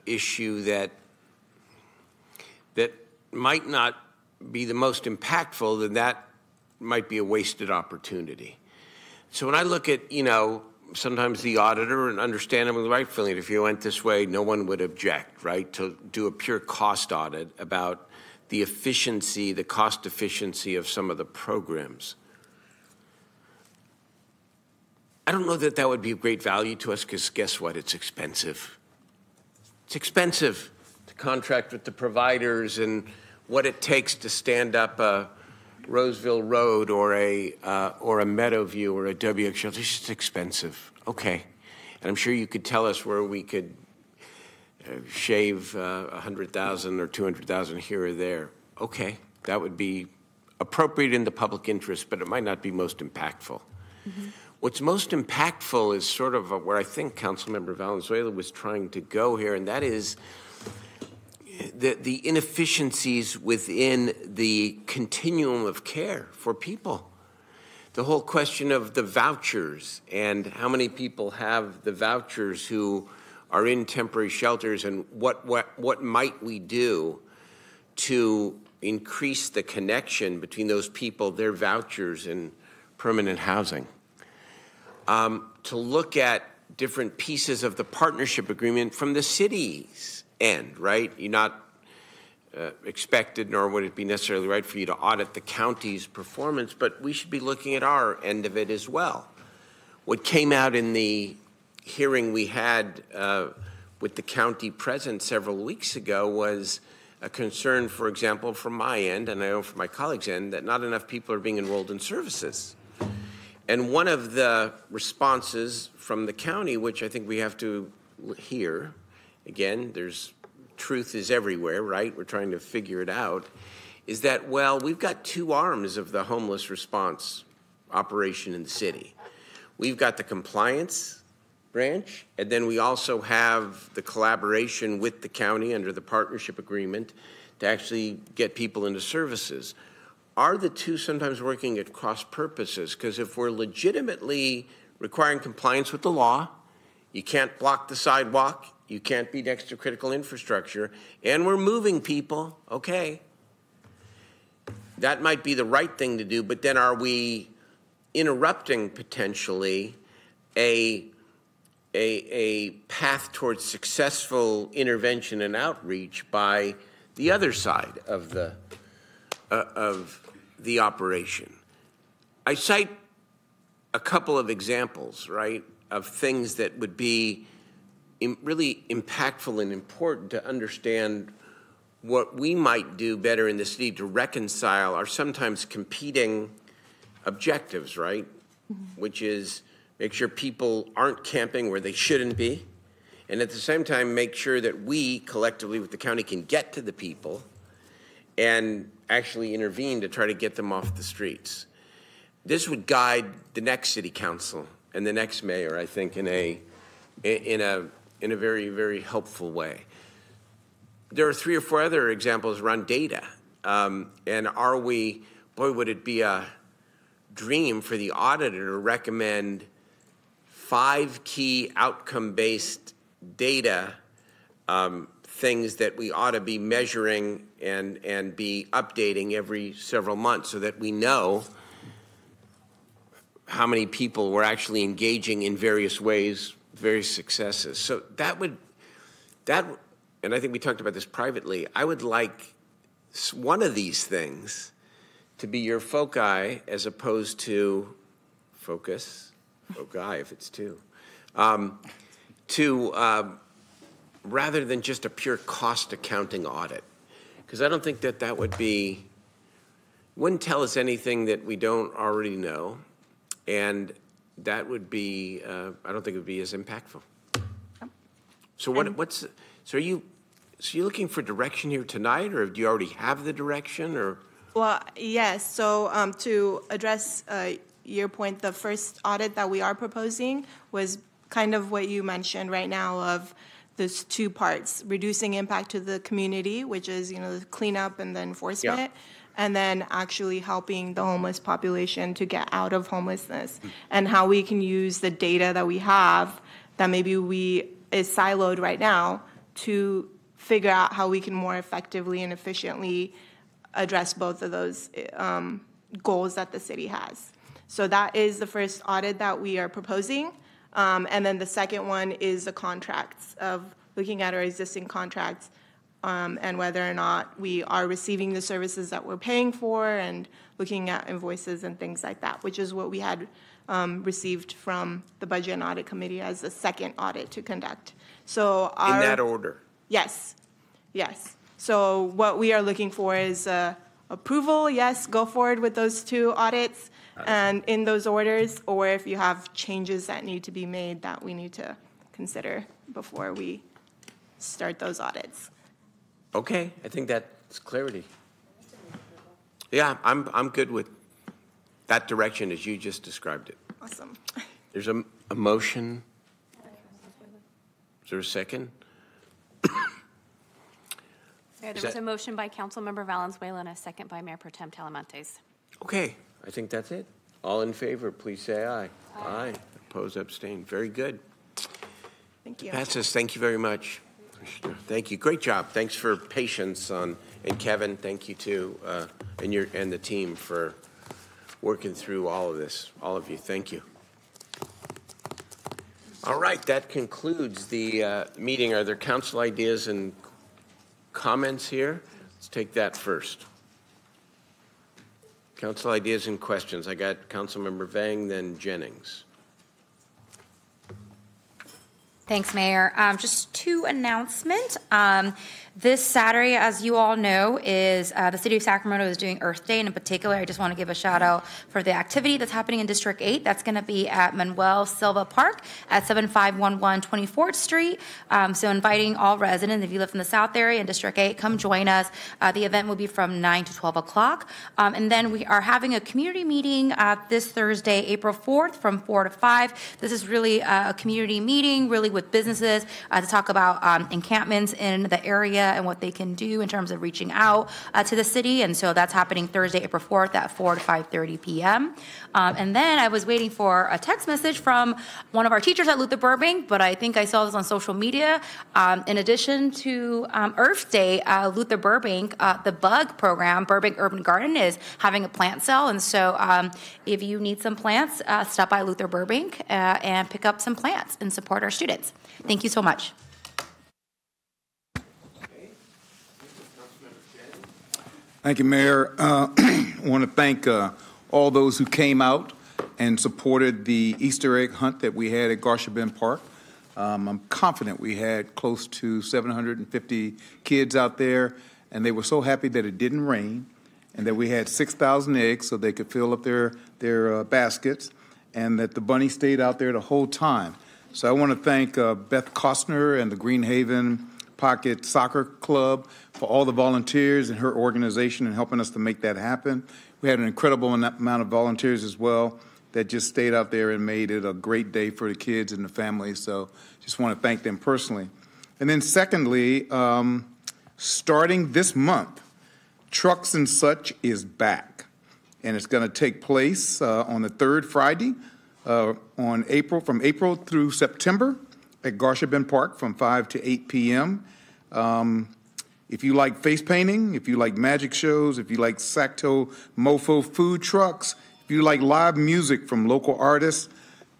issue that might not be the most impactful, then that might be a wasted opportunity. So when I look at, sometimes the auditor, and understandably rightfully, if you went this way, no one would object, right, to do a pure cost audit about the efficiency, the cost efficiency of some of the programs. I don't know that that would be of great value to us because guess what? It's expensive. It's expensive to contract with the providers and what it takes to stand up a Roseville Road or a Meadowview or a WX shelter. It's just expensive. Okay. And I'm sure you could tell us where we could shave 100,000 or 200,000 here or there. Okay. That would be appropriate in the public interest, but it might not be most impactful. Mm-hmm. What's most impactful is sort of where I think Councilmember Valenzuela was trying to go here, and that is the inefficiencies within the continuum of care for people. The whole question of the vouchers and how many people have the vouchers who are in temporary shelters, and what might we do to increase the connection between those people, their vouchers, and permanent housing. To look at different pieces of the partnership agreement from the city's end, right? You're not expected, nor would it be necessarily right for you to audit the county's performance, but we should be looking at our end of it as well. What came out in the hearing we had with the county present several weeks ago was a concern, for example, from my end, and I know from my colleagues' end, that not enough people are being enrolled in services. And one of the responses from the county, which I think we have to hear, again, truth is everywhere, right? We're trying to figure it out, is that, well, we've got two arms of the homeless response operation in the city. We've got the compliance branch, and then we also have the collaboration with the county under the partnership agreement to actually get people into services. Are the two sometimes working at cross purposes? Because if we're legitimately requiring compliance with the law, you can't block the sidewalk, you can't be next to critical infrastructure, and we're moving people, okay. That might be the right thing to do, but then are we interrupting potentially a path towards successful intervention and outreach by the other side of the operation? I cite a couple of examples, right, of things that would be really impactful and important to understand what we might do better in the city to reconcile our sometimes competing objectives, right? Mm-hmm. Which is make sure people aren't camping where they shouldn't be, and at the same time make sure that we collectively with the county can get to the people and actually intervene to try to get them off the streets. This would guide the next city council and the next mayor, I think, in a very, very helpful way. There are 3 or 4 other examples around data. And are we, boy, would it be a dream for the auditor to recommend 5 key outcome-based data things that we ought to be measuring and be updating every several months so that we know how many people were actually engaging in various ways, various successes. So and I think we talked about this privately, I would like one of these things to be your foci as opposed to foci if it's two, rather than just a pure cost accounting audit. Because I don't think that wouldn't tell us anything that we don't already know. And that would be, I don't think it would be as impactful. So so are you looking for direction here tonight, or do you already have the direction, or? Well, yes, so to address your point, the first audit that we are proposing was kind of what you mentioned right now of those 2 parts, reducing impact to the community, which is, the cleanup and the enforcement. Yeah. And then actually helping the homeless population to get out of homelessness, and how we can use the data that we have that maybe is siloed right now to figure out how we can more effectively and efficiently address both of those goals that the city has. So that is the first audit that we are proposing. And then the second one is the contracts, of looking at our existing contracts. and whether or not we are receiving the services that we're paying for, and looking at invoices and things like that, which is what we had received from the Budget and Audit Committee as the second audit to conduct. So In that order? Yes, yes. So what we are looking for is approval, yes, go forward with those 2 audits and in those orders, or if you have changes that need to be made that we need to consider before we start those audits. Okay, I think that's clarity. Yeah, I'm good with that direction as you just described it. Awesome. There's a motion. Is there a second? There was a motion by Councilmember Valenzuela and a second by Mayor Pro Tem Talamantes. Okay, I think that's it. All in favor, please say aye. Aye. Oppose, abstain. Very good. Thank you. Passes. Thank you very much. Thank you. Great job. Thanks for patience and Kevin, thank you too, and the team for working through all of this. All of you, thank you. All right, that concludes the meeting. Are there council ideas and comments here? Let's take that first. Council ideas and questions. I got Councilmember Vang, then Jennings. Thanks, Mayor. Just 2 announcements. This Saturday, as you all know, is the City of Sacramento is doing Earth Day, and in particular, I just want to give a shout out for the activity that's happening in District 8. That's going to be at Manuel Silva Park at 7511 24th Street. So inviting all residents, if you live in the South area in District 8, come join us. The event will be from 9 to 12 o'clock. And then we are having a community meeting this Thursday, April 4th from 4 to 5. This is really a community meeting, really with businesses to talk about encampments in the area and what they can do in terms of reaching out to the city. And so that's happening Thursday, April 4th at 4 to 5:30 p.m. And then I was waiting for a text message from one of our teachers at Luther Burbank, but I think I saw this on social media. In addition to Earth Day, Luther Burbank, the BUG program, Burbank Urban Garden, is having a plant sale. And so if you need some plants, stop by Luther Burbank and pick up some plants and support our students. Thank you so much. Thank you, Mayor. I want to thank all those who came out and supported the Easter egg hunt that we had at Garsha Park. I'm confident we had close to 750 kids out there, and they were so happy that it didn't rain and that we had 6,000 eggs so they could fill up their baskets, and that the bunny stayed out there the whole time. So I want to thank Beth Costner and the Greenhaven Pocket Soccer Club for all the volunteers and her organization in helping us to make that happen. We had an incredible amount of volunteers as well that just stayed out there and made it a great day for the kids and the families. So just want to thank them personally. And then secondly, starting this month, Trucks and Such is back. And it's going to take place on the 3rd Friday from April through September at Garsha Park from 5 to 8 p.m. If you like face painting, if you like magic shows, if you like Sacto Mofo food trucks, if you like live music from local artists,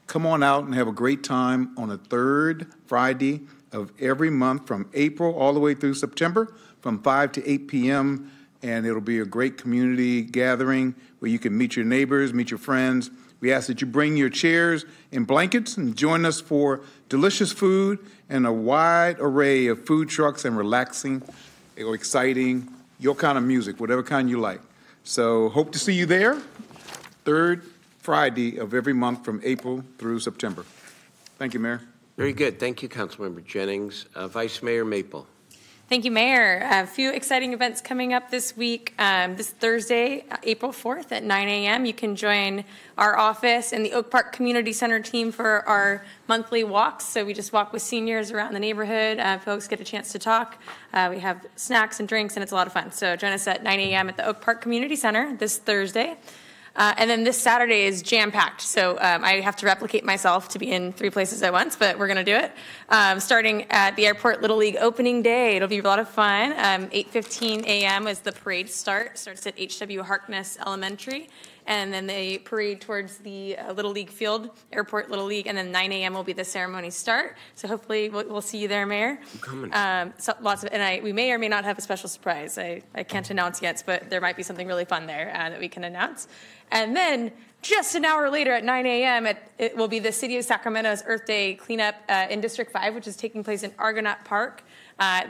come on out and have a great time on the 3rd Friday of every month from April all the way through September from 5 to 8 p.m. And it'll be a great community gathering where you can meet your neighbors, meet your friends. We ask that you bring your chairs and blankets and join us for delicious food and a wide array of food trucks and relaxing or exciting, your kind of music, whatever kind you like. So hope to see you there, 3rd Friday of every month from April through September. Thank you, Mayor. Very good. Thank you, Councilmember Jennings. Vice Mayor Maple. Thank you, Mayor. A few exciting events coming up this week. This Thursday, April 4th at 9 a.m., you can join our office and the Oak Park Community Center team for our monthly walks. So we just walk with seniors around the neighborhood. Folks get a chance to talk. We have snacks and drinks, and it's a lot of fun. So join us at 9 a.m. at the Oak Park Community Center this Thursday. And then this Saturday is jam-packed, so I have to replicate myself to be in 3 places at once, but we're going to do it. Starting at the Airport Little League opening day, it'll be a lot of fun. 8:15 a.m. is the parade starts at H.W. Harkness Elementary. and then they parade towards the Little League field, Airport Little League, and then 9 a.m. will be the ceremony start. So hopefully we'll see you there, Mayor. I'm coming. So lots of, and we may or may not have a special surprise. I can't announce yet, but there might be something really fun there that we can announce. And then just an hour later at 9 a.m., it will be the City of Sacramento's Earth Day cleanup in District 5, which is taking place in Argonaut Park.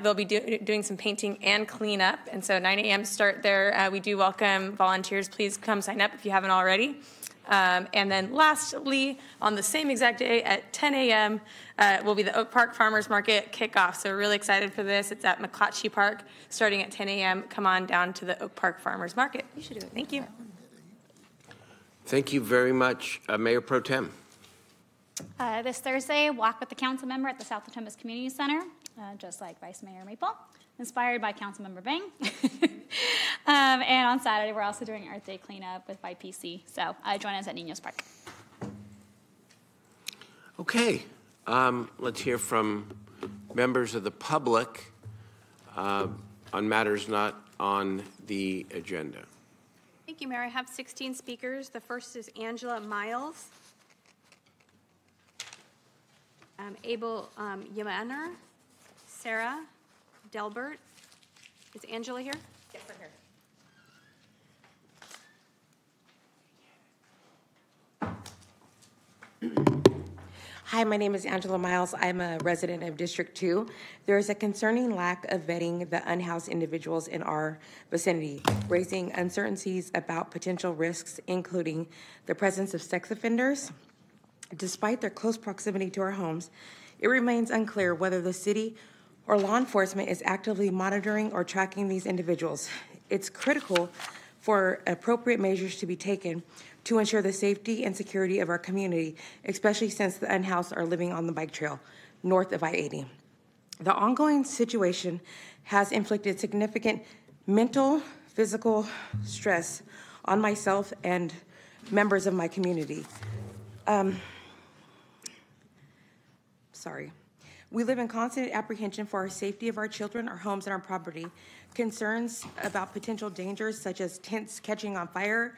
They'll be doing some painting and cleanup. And so 9 a.m. start there. We do welcome volunteers. Please come sign up if you haven't already. And then lastly, on the same exact day at 10 a.m. Will be the Oak Park Farmers Market kickoff. So we're really excited for this. It's at McClatchy Park starting at 10 a.m. Come on down to the Oak Park Farmers Market. You should do it. Thank you. Thank you very much, Mayor Pro Tem. This Thursday, walk with the council member at the South Potomac Community Center, just like Vice Mayor Maple, inspired by Councilmember Bang. And on Saturday, we're also doing Earth Day cleanup with YPC. So join us at Niños Park. Okay, let's hear from members of the public on matters not on the agenda. Thank you, Mayor. I have 16 speakers. The first is Angela Miles, Abel Yamaner, Sarah Delbert. Is Angela here? Yes, we're here. Hi, my name is Angela Miles. I'm a resident of District 2. There is a concerning lack of vetting the unhoused individuals in our vicinity, raising uncertainties about potential risks, including the presence of sex offenders. Despite their close proximity to our homes, it remains unclear whether the city or law enforcement is actively monitoring or tracking these individuals. It's critical for appropriate measures to be taken to ensure the safety and security of our community, especially since the unhoused are living on the bike trail north of I-80. The ongoing situation has inflicted significant mental, physical stress on myself and members of my community. We live in constant apprehension for our safety of our children, our homes, and our property. Concerns about potential dangers such as tents catching on fire,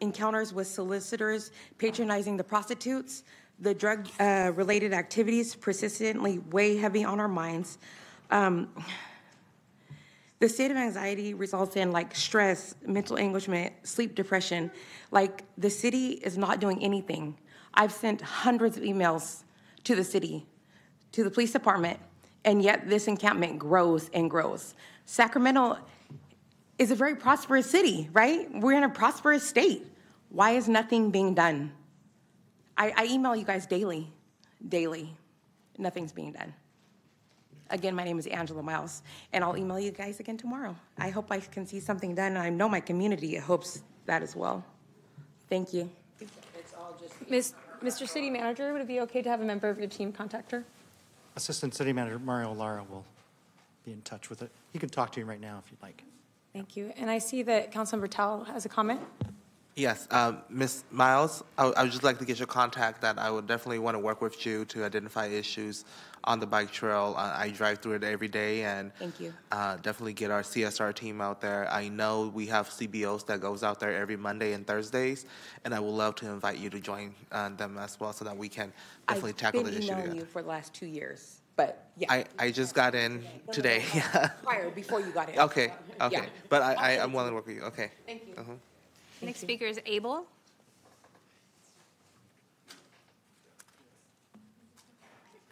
encounters with solicitors patronizing the prostitutes, the drug-related activities persistently weigh heavy on our minds. The state of anxiety results in stress, mental anguishment, sleep depression. The city is not doing anything. I've sent hundreds of emails to the city, to the police department, and yet this encampment grows and grows. Sacramento is a very prosperous city, right? We're in a prosperous state. Why is nothing being done? I email you guys daily. Nothing's being done. Again, my name is Angela Miles, and I'll email you guys again tomorrow. I hope I can see something done, and I know my community hopes that as well. Thank you. It's all just Mr. City Manager, would it be okay to have a member of your team contact her? Assistant City Manager Mario Lara will be in touch with it. He can talk to you right now if you'd like. Thank you. And I see that Councilmember Towle has a comment. Yes, Ms. Miles, I would just like to get your contact that I would definitely want to work with you to identify issues on the bike trail. I drive through it every day, and thank you. Definitely get our CSR team out there. I know we have CBOs that goes out there every Monday and Thursdays, and I would love to invite you to join them as well so that we can definitely tackle the issue together. I've been emailing you for the last 2 years, but yeah. I just got in today. Before you got in. Okay. Yeah. But I'm willing to work with you. Okay. Thank you. Next speaker is Abel.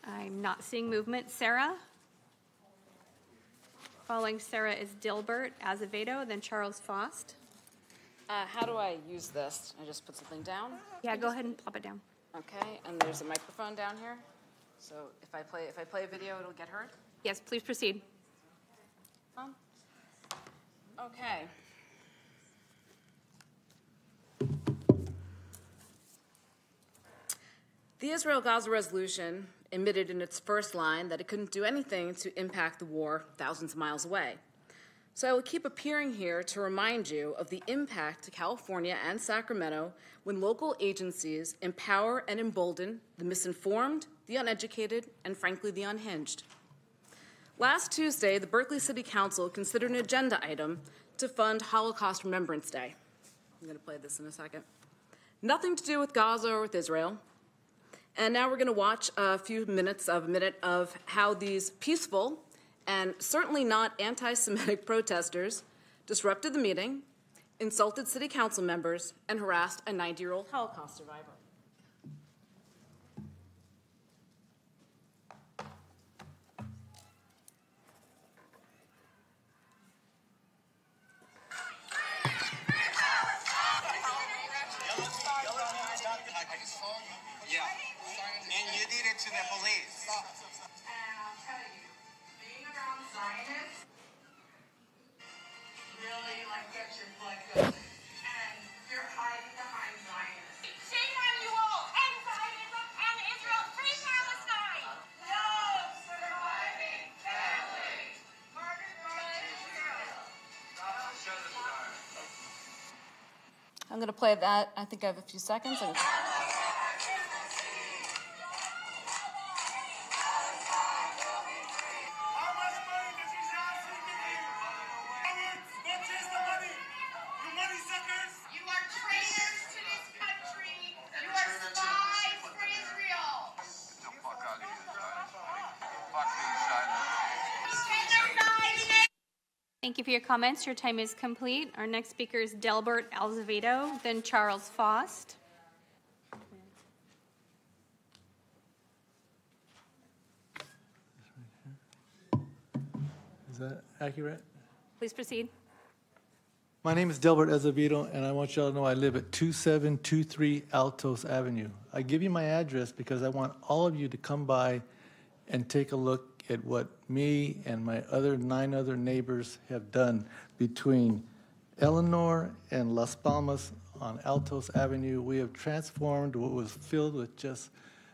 I'm not seeing movement. Sarah. Following Sarah is Dilbert, Azevedo, then Charles Faust. How do I use this? I just put something down? Yeah, go ahead and plop it down. Okay, and there's a microphone down here. So if I play a video, it'll get heard? Yes, please proceed. Okay. The Israel-Gaza resolution admitted in its first line that it couldn't do anything to impact the war thousands of miles away. So I will keep appearing here to remind you of the impact to California and Sacramento when local agencies empower and embolden the misinformed, the uneducated, and frankly, the unhinged. Last Tuesday, the Berkeley City Council considered an agenda item to fund Holocaust Remembrance Day. I'm going to play this in a second. Nothing to do with Gaza or with Israel. And now we're going to watch a minute of how these peaceful and certainly not anti-Semitic protesters disrupted the meeting, insulted city council members, and harassed a 90-year-old Holocaust survivor. Yeah, and you did it to the police. And I'll tell you, being around Zionists really gets your blood going. And you're hiding behind Zionists. Shame on you all! And Zionism and Israel! Free Palestine! No surviving family! Margaret Israel! I'm going to play that. I think I have a few seconds. Thank you for your comments. Your time is complete. Our next speaker is Delbert Azevedo, then Charles Faust. Is that accurate? Please proceed. My name is Delbert Azevedo, and I want y'all to know I live at 2723 Altos Avenue. I give you my address because I want all of you to come by and take a look at what me and my 9 other neighbors have done between Eleanor and Las Palmas on Altos Avenue. We have transformed what was filled with just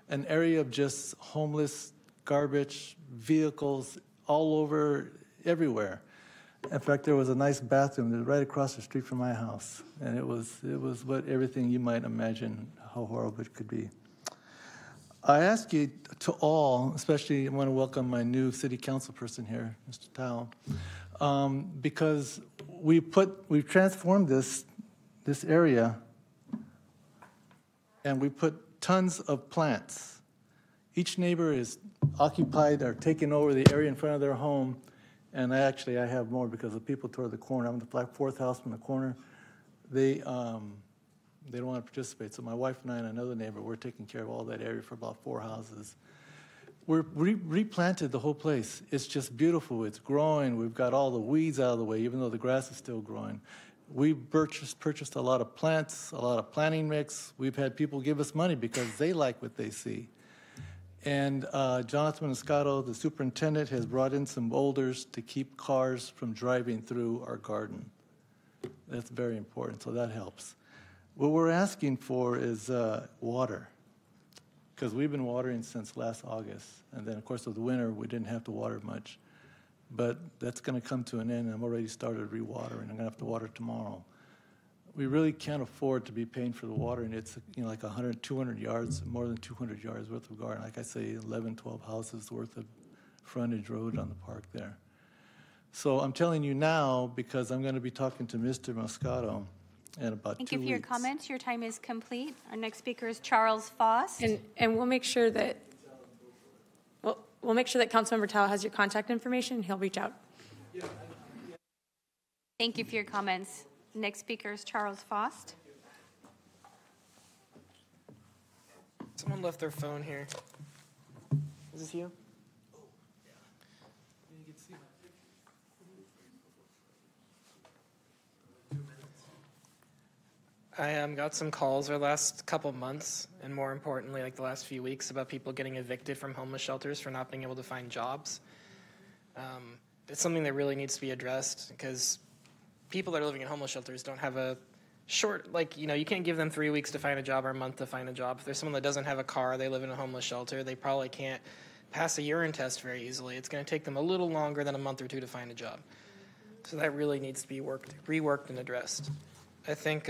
an area of just homeless, garbage, vehicles all over, everywhere. In fact, there was a nice bathroom that was right across the street from my house, and it was what everything you might imagine how horrible it could be. I ask you to all, especially I want to welcome my new city council person here, Mr. Tao, because we've transformed this area, and we put tons of plants. Each neighbor is occupied or taking over the area in front of their home, and I have more because the people toward the corner. I'm the fourth house from the corner. They don't want to participate. So my wife and I and another neighbor, we're taking care of all that area for about 4 houses. We're replanted the whole place. It's just beautiful. It's growing. We've got all the weeds out of the way, even though the grass is still growing. We've purchased a lot of plants, a lot of planting mix. We've had people give us money because they like what they see. And Jonathan Moscato, the superintendent, has brought in some boulders to keep cars from driving through our garden. That's very important, so that helps. What we're asking for is water, because we've been watering since last August. And then, of course, with the winter, we didn't have to water much. But that's going to come to an end, and I've already started rewatering. I'm going to have to water tomorrow. We really can't afford to be paying for the water, and it's like 100, 200 yards, more than 200 yards worth of garden. Like I say, 11, 12 houses worth of frontage road on the park there. So I'm telling you now because I'm going to be talking to Mr. Moscato in about 2 weeks. Thank you for your comments. Your time is complete. Our next speaker is Charles Faust. And we'll make sure that Councilmember Tao has your contact information. He'll reach out. Thank you for your comments. Next speaker is Charles Faust. Someone left their phone here. Is this you? I got some calls the last couple months, and more importantly, like the last few weeks, about people getting evicted from homeless shelters for not being able to find jobs. It's something that really needs to be addressed because people that are living in homeless shelters don't have a short, you can't give them 3 weeks to find a job or a month to find a job. If there's someone that doesn't have a car, they live in a homeless shelter, they probably can't pass a urine test very easily. It's going to take them a little longer than a month or two to find a job. So that really needs to be reworked and addressed. I think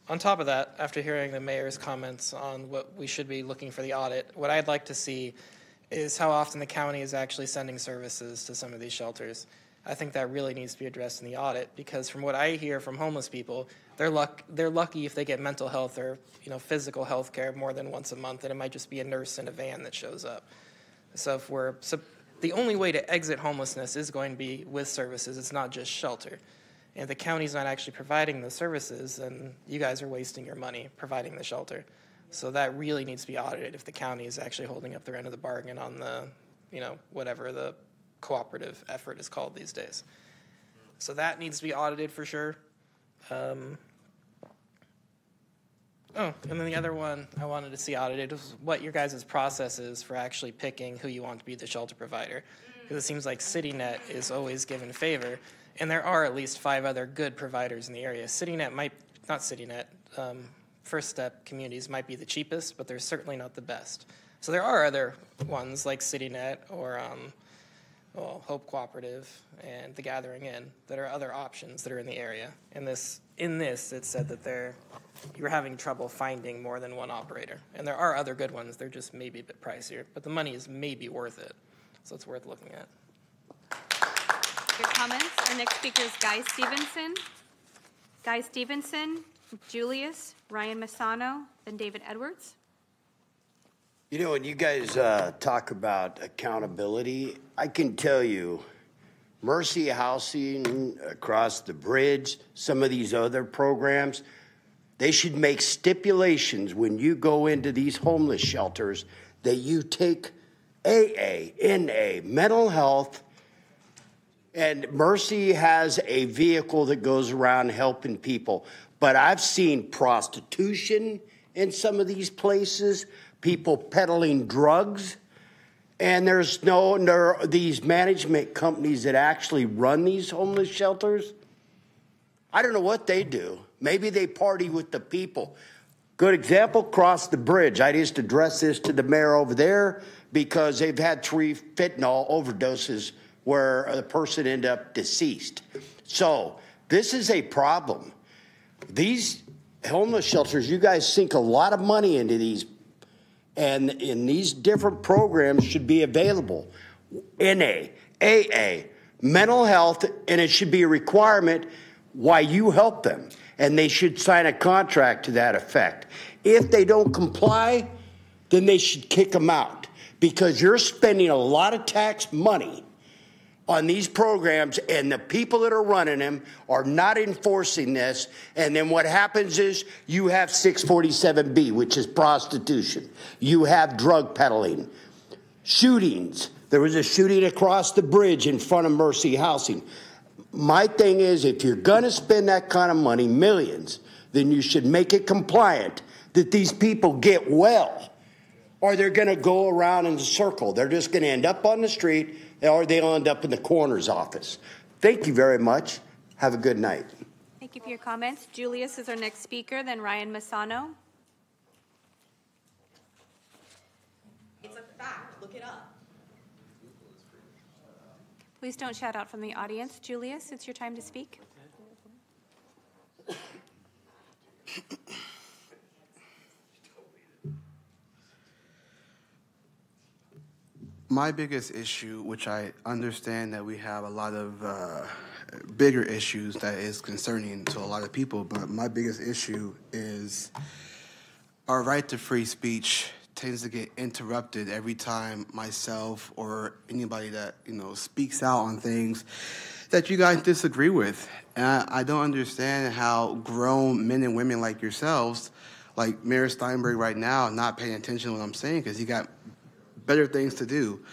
on top of that, after hearing the mayor's comments on what we should be looking for the audit, what I'd like to see is how often the county is actually sending services to some of these shelters. I think that really needs to be addressed in the audit, because from what I hear from homeless people, they're lucky if they get mental health or physical health care more than once a month, and it might just be a nurse in a van that shows up. So the only way to exit homelessness is going to be with services. It's not just shelter. And if the county's not actually providing the services, then you guys are wasting your money providing the shelter. So that really needs to be audited if the county is actually holding up their end of the bargain on the, whatever the cooperative effort is called these days. So that needs to be audited for sure. And then the other one I wanted to see audited was what your guys' process is for actually picking who you want to be the shelter provider. Because it seems like CityNet is always given favor, and there are at least 5 other good providers in the area. First Step Communities might be the cheapest, but they're certainly not the best. So there are other ones like CityNet or Hope Cooperative and the Gathering Inn that are other options that are in the area. And in this, it said that you're having trouble finding more than one operator. And there are other good ones. They're just maybe a bit pricier, but the money is maybe worth it. So it's worth looking at. Your comments. Our next speaker is Guy Stevenson. Guy Stevenson, Julius, Ryan Masano, then David Edwards. When you guys talk about accountability, I can tell you, Mercy Housing, Across the Bridge, some of these other programs, they should make stipulations when you go into these homeless shelters that you take AA, NA, mental health, and Mercy has a vehicle that goes around helping people. But I've seen prostitution in some of these places, people peddling drugs, and there's these management companies that actually run these homeless shelters. I don't know what they do. Maybe they party with the people. Good example, Cross the Bridge. I just addressed this to the mayor over there because they've had 3 fentanyl overdoses where the person ended up deceased. So this is a problem. These homeless shelters, you guys sink a lot of money into these, and in these different programs should be available. NA, AA, mental health, and it should be a requirement why you help them. And they should sign a contract to that effect. If they don't comply, then they should kick them out, because you're spending a lot of tax money on these programs, and the people that are running them are not enforcing this. And then what happens is you have 647B, which is prostitution. You have drug peddling, shootings. There was a shooting across the bridge in front of Mercy Housing. My thing is, if you're going to spend that kind of money, millions, then you should make it compliant that these people get well, or they're going to go around in a circle. They're just going to end up on the street, or they'll end up in the coroner's office. Thank you very much. Have a good night. Thank you for your comments. Julius is our next speaker, then Ryan Masano. It's a fact. Look it up. Please don't shout out from the audience. Julius, it's your time to speak. My biggest issue, which I understand that we have a lot of bigger issues that is concerning to a lot of people, but my biggest issue is our right to free speech tends to get interrupted every time myself or anybody that, speaks out on things that you guys disagree with. And I don't understand how grown men and women like yourselves, like Mayor Steinberg right now, not paying attention to what I'm saying because he got better things to do,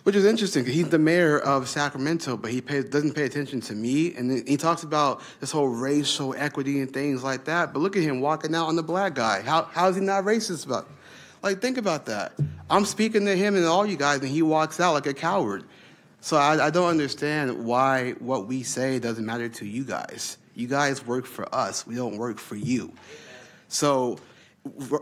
which is interesting because he's the mayor of Sacramento, but he doesn't pay attention to me. And he talks about this whole racial equity and things like that. But look at him walking out on the black guy. How is he not racist about it? Like, think about that. I'm speaking to him and all you guys, and he walks out like a coward. So I don't understand why what we say doesn't matter to you guys. You guys work for us. We don't work for you. So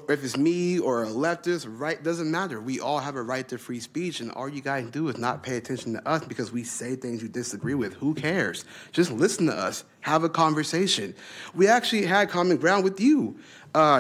if it's me or a leftist, right, doesn't matter. We all have a right to free speech, and all you guys do is not pay attention to us because we say things you disagree with. Who cares? Just listen to us. Have a conversation. We actually had common ground with you,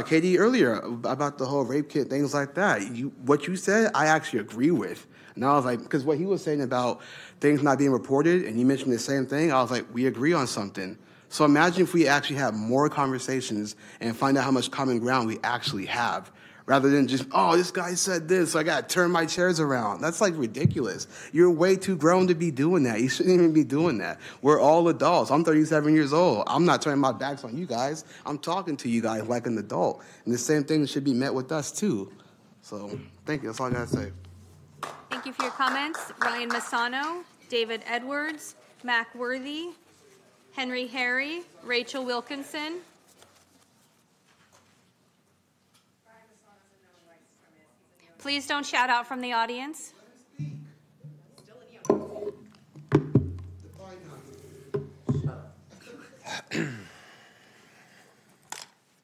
Katie, earlier about the whole rape kit, things like that. What you said, I actually agree with. And I was like, because what he was saying about things not being reported, and you mentioned the same thing, I was like, we agree on something. So imagine if we actually have more conversations and find out how much common ground we actually have, rather than just, oh, this guy said this, so I got to turn my chairs around. That's like ridiculous. You're way too grown to be doing that. You shouldn't even be doing that. We're all adults. I'm 37 years old. I'm not turning my backs on you guys. I'm talking to you guys like an adult. And the same thing should be met with us too. So thank you. That's all I got to say. Thank you for your comments. Ryan Massano, David Edwards, Mac Worthy, Henry Harry, Rachel Wilkinson. Please don't shout out from the audience.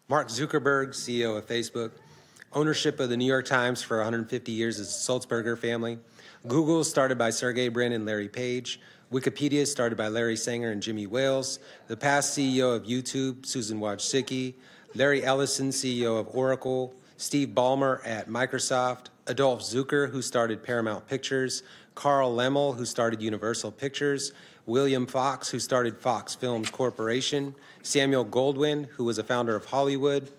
Mark Zuckerberg, CEO of Facebook. Ownership of the New York Times for 150 years is the Sulzberger family. Google started by Sergey Brin and Larry Page. Wikipedia started by Larry Sanger and Jimmy Wales. The past CEO of YouTube, Susan Wojcicki. Larry Ellison, CEO of Oracle. Steve Ballmer at Microsoft. Adolph Zucker, who started Paramount Pictures. Carl Laemmle, who started Universal Pictures. William Fox, who started Fox Films Corporation. Samuel Goldwyn, who was a founder of Hollywood.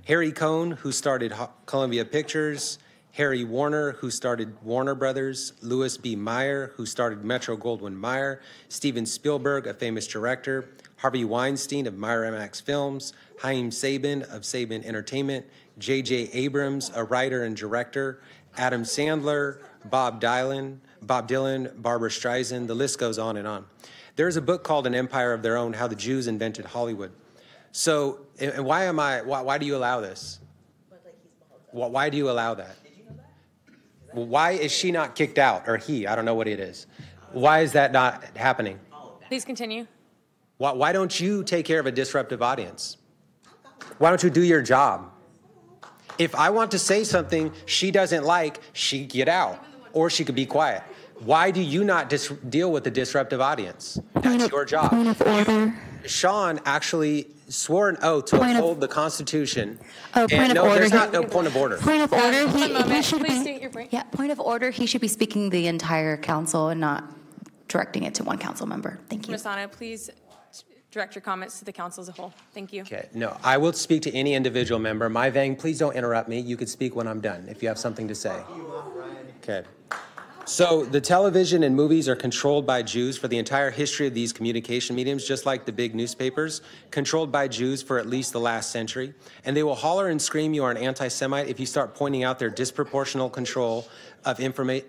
Harry Cohn, who started Columbia Pictures. Harry Warner, who started Warner Brothers. Louis B. Mayer, who started Metro-Goldwyn-Mayer. Steven Spielberg, a famous director. Harvey Weinstein of Miramax Films. Haim Saban of Saban Entertainment. J.J. Abrams, a writer and director. Adam Sandler, Bob Dylan, Barbara Streisand, the list goes on and on. There's a book called An Empire of Their Own, How the Jews Invented Hollywood. So, and why do you allow this? Why do you allow that? Why is she not kicked out, or he? I don't know what it is. Why is that not happening? Please continue. Why don't you take care of a disruptive audience? Why don't you do your job? If I want to say something she doesn't like, she get out, or she could be quiet. Why do you not deal with the disruptive audience? That's your job. Point of order. Sean actually swore an oath to uphold the Constitution. Oh, point of order. There's not no point of order. Point of order. He should Please be. state your point. Yeah, point of order. He should be speaking the entire council and not directing it to one council member. Thank you. Masana, please direct your comments to the council as a whole. Thank you. Okay, no, I will speak to any individual member. Mai Vang, please don't interrupt me. You can speak when I'm done if you have something to say. Okay. So the television and movies are controlled by Jews for the entire history of these communication mediums, just like the big newspapers, controlled by Jews for at least the last century. And they will holler and scream you are an anti-Semite if you start pointing out their disproportional control of information.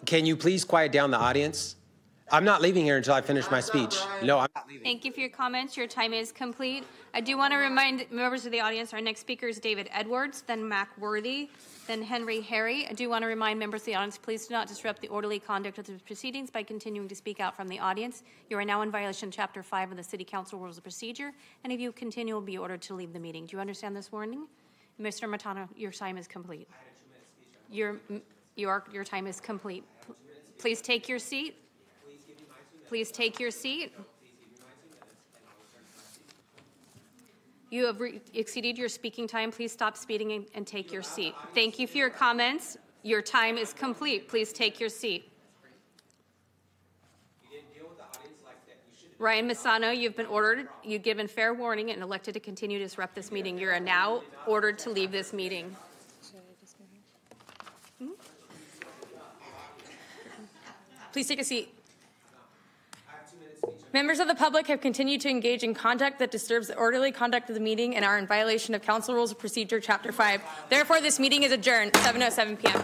Can you please quiet down the audience? I'm not leaving here until I finish my speech. No, I'm not leaving. Thank you for your comments. Your time is complete. I do want to remind members of the audience, our next speaker is David Edwards, then Mac Worthy, then Henry Harry. I do want to remind members of the audience, please do not disrupt the orderly conduct of the proceedings by continuing to speak out from the audience. You are now in violation of Chapter 5 of the City Council Rules of Procedure, and if you continue, will be ordered to leave the meeting. Do you understand this warning? Mr. Matano, your time is complete. Your time is complete. Please take your seat. Please take your seat. You have exceeded your speaking time. Please stop speaking and take your seat. Thank you for your comments. Your time is complete. Please take your seat. Ryan Massano, you've been ordered. You've given fair warning and elected to continue to disrupt this meeting. You are now ordered to leave this meeting. Please take a seat. Members of the public have continued to engage in conduct that disturbs the orderly conduct of the meeting and are in violation of Council Rules of Procedure, Chapter 5. Therefore, this meeting is adjourned, 7:07 p.m.